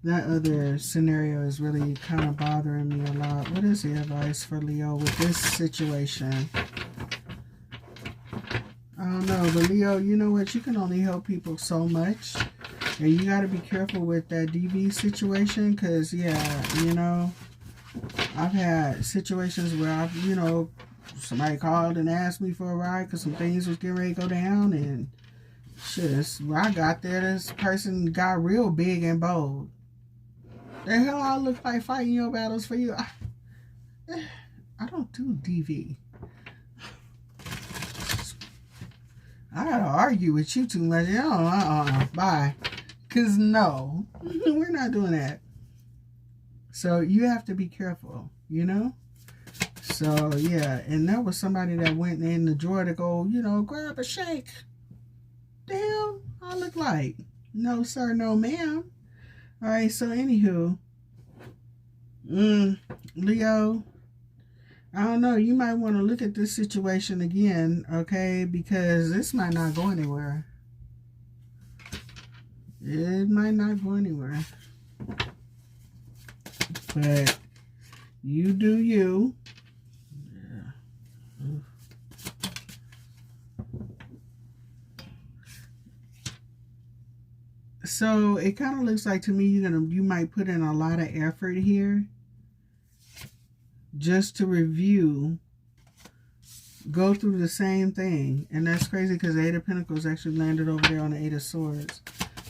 That other scenario is really kind of bothering me a lot. What is the advice for Leo with this situation? I don't know, but Leo, you know what? You can only help people so much. And you got to be careful with that DV situation because, yeah, you know, I've had situations where I've, you know, somebody called and asked me for a ride because some things was getting ready to go down, and shit, when I got there, this person got real big and bold. The hell I look like fighting your battles for you? I don't do DV. I gotta argue with you too much. Bye. Because no, we're not doing that. So you have to be careful, you know? So, yeah. And that was somebody that went in the drawer to go, you know, grab a shake. The hell I look like? No, sir, no, ma'am. All right, so anywho. Leo, I don't know. You might want to look at this situation again, okay? Because this might not go anywhere. It might not go anywhere. But you do you. Yeah. So it kind of looks like to me you might put in a lot of effort here just to review, go through the same thing. And that's crazy because the Eight of Pentacles actually landed over there on the Eight of Swords.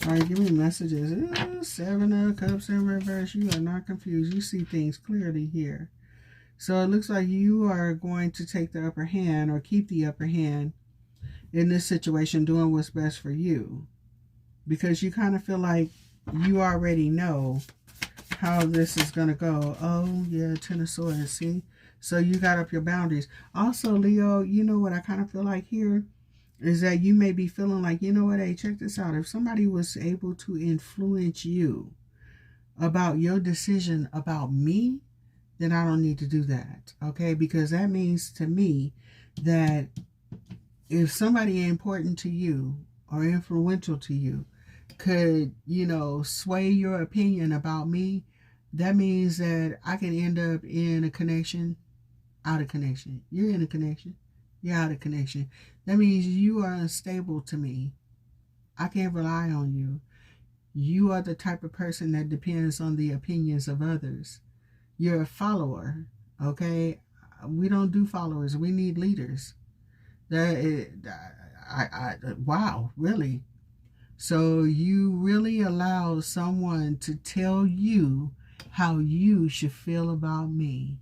All right, give me messages. Seven of Cups in reverse. You are not confused. You see things clearly here. So it looks like you are going to take the upper hand or keep the upper hand in this situation, doing what's best for you. Because you kind of feel like you already know how this is going to go. Oh, yeah, Ten of Swords, see? So you got up your boundaries. Also, Leo, you know what I kind of feel like here? Is that you may be feeling like, you know what, hey, check this out. If somebody was able to influence you about your decision about me, then I don't need to do that, okay? Because that means to me that if somebody important to you or influential to you could, you know, sway your opinion about me, that means that I can end up in a connection, out of connection. You're in a connection. You're out of connection. That means you are unstable to me. I can't rely on you. You are the type of person that depends on the opinions of others. You're a follower, okay? We don't do followers. We need leaders. Wow, really? So you really allow someone to tell you how you should feel about me.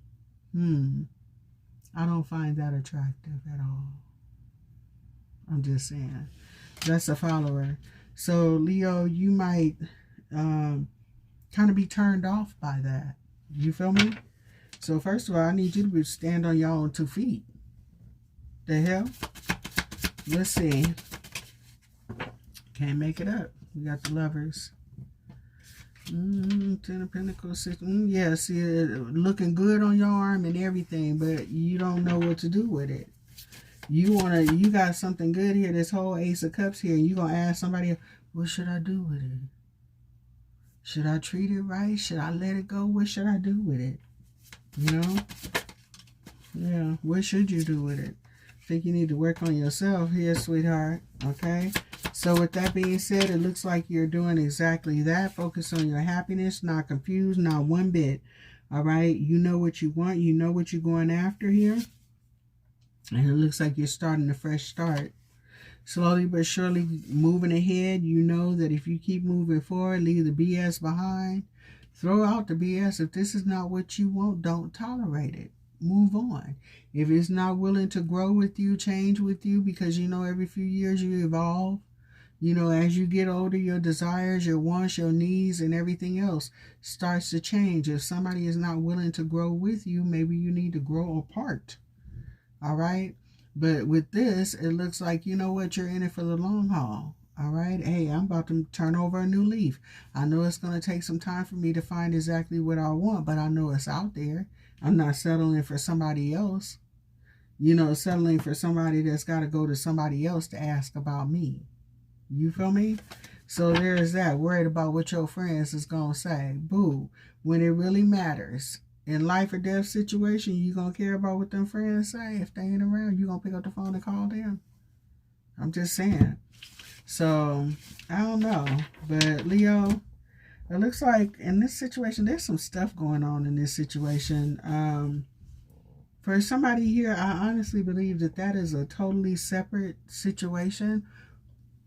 I don't find that attractive at all. I'm just saying. That's a follower. So Leo, you might kind of be turned off by that. You feel me? So first of all, I need you to stand on your own 2 feet. The hell? Let's see. Can't make it up. We got the Lovers. Ten of Pentacles. Yeah, see it looking good on your arm and everything, but you don't know what to do with it. You got something good here, this whole Ace of Cups here, and you gonna ask somebody, what should I do with it? Should I treat it right? Should I let it go? What should I do with it? You know? Yeah, what should you do with it? I think you need to work on yourself here, sweetheart. Okay? So with that being said, it looks like you're doing exactly that. Focus on your happiness, not confused, not one bit. All right? You know what you want. You know what you're going after here. And it looks like you're starting a fresh start. Slowly but surely moving ahead. You know that if you keep moving forward, leave the BS behind. Throw out the BS. If this is not what you want, don't tolerate it. Move on. If it's not willing to grow with you, change with you, because you know every few years you evolve. You know, as you get older, your desires, your wants, your needs, and everything else starts to change. If somebody is not willing to grow with you, maybe you need to grow apart. All right? But with this, it looks like, you know what, you're in it for the long haul. All right? Hey, I'm about to turn over a new leaf. I know it's going to take some time for me to find exactly what I want, but I know it's out there. I'm not settling for somebody else. You know, settling for somebody that's got to go to somebody else to ask about me. You feel me? So there's that. Worried about what your friends is going to say. Boo. When it really matters, in life or death situation, you going to care about what them friends say. If they ain't around, you going to pick up the phone and call them. I'm just saying. So, I don't know. But Leo, it looks like in this situation, there's some stuff going on in this situation. For somebody here, I honestly believe that that is a totally separate situation.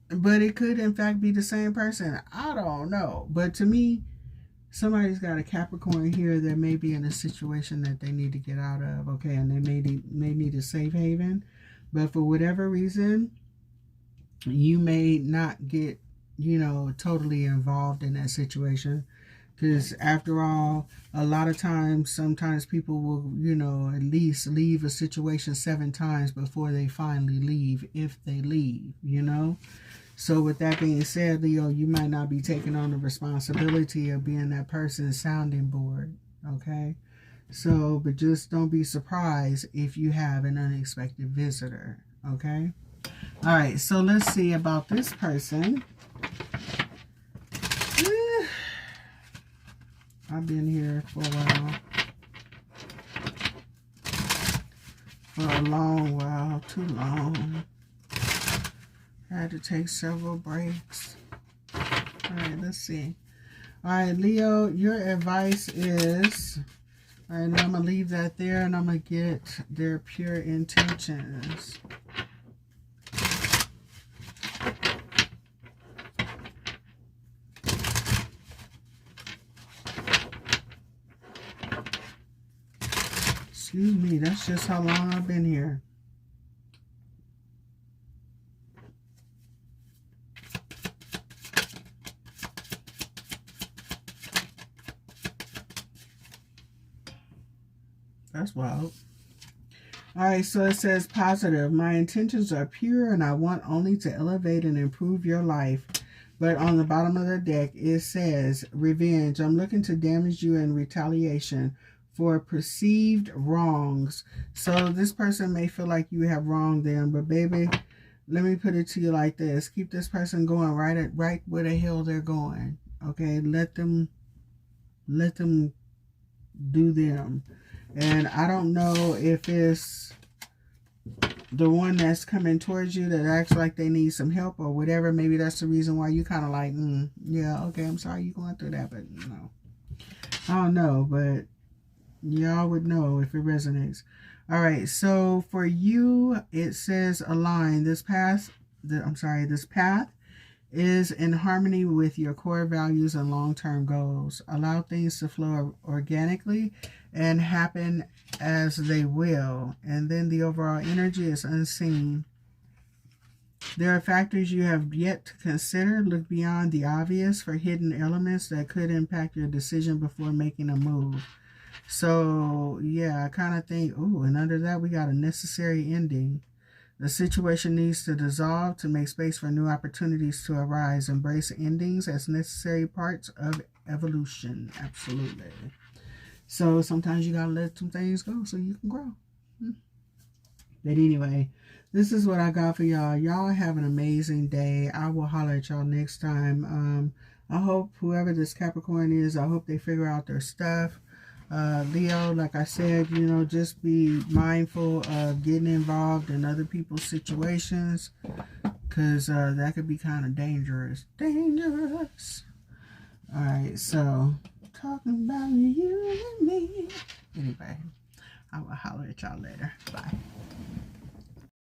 But it could, in fact, be the same person. I don't know. But to me, somebody's got a Capricorn here that may be in a situation that they need to get out of. Okay, and they may need a safe haven. But for whatever reason, you may not get, you know, totally involved in that situation. Because after all, a lot of times, sometimes people will, you know, at least leave a situation 7 times before they finally leave, if they leave, you know. So with that being said, Leo, you might not be taking on the responsibility of being that person's sounding board, okay? So, but just don't be surprised if you have an unexpected visitor, okay? All right, so let's see about this person. I've been here for a while. For a long while, too long. I had to take several breaks. All right, let's see. All right, Leo, your advice is... All right, now I'm going to leave that there, and I'm going to get their pure intentions. Excuse me, that's just how long I've been here. That's wild. All right, so it says positive. My intentions are pure and I want only to elevate and improve your life. But on the bottom of the deck, it says revenge. I'm looking to damage you in retaliation for perceived wrongs. So this person may feel like you have wronged them, but baby, let me put it to you like this. Keep this person going right where the hell they're going. Okay, let them do them. And I don't know if it's the one that's coming towards you that acts like they need some help or whatever, maybe that's the reason why you kind of like, yeah, okay, I'm sorry you're going through that, but no. I don't know, but y'all would know if it resonates. All right, so for you, it says align. This path is in harmony with your core values and long-term goals. Allow things to flow organically and happen as they will. And then the overall energy is unseen. There are factors you have yet to consider. Look beyond the obvious for hidden elements that could impact your decision before making a move. So, yeah, I kind of think, ooh, and under that we got a necessary ending. The situation needs to dissolve to make space for new opportunities to arise. Embrace endings as necessary parts of evolution. Absolutely. So sometimes you got to let some things go so you can grow. But anyway, this is what I got for y'all. Y'all have an amazing day. I will holler at y'all next time. I hope whoever this Capricorn is, I hope they figure out their stuff. Leo, like I said, you know, just be mindful of getting involved in other people's situations, because that could be kind of dangerous. Alright, so talking about you and me. Anyway, I will holler at y'all later. Bye.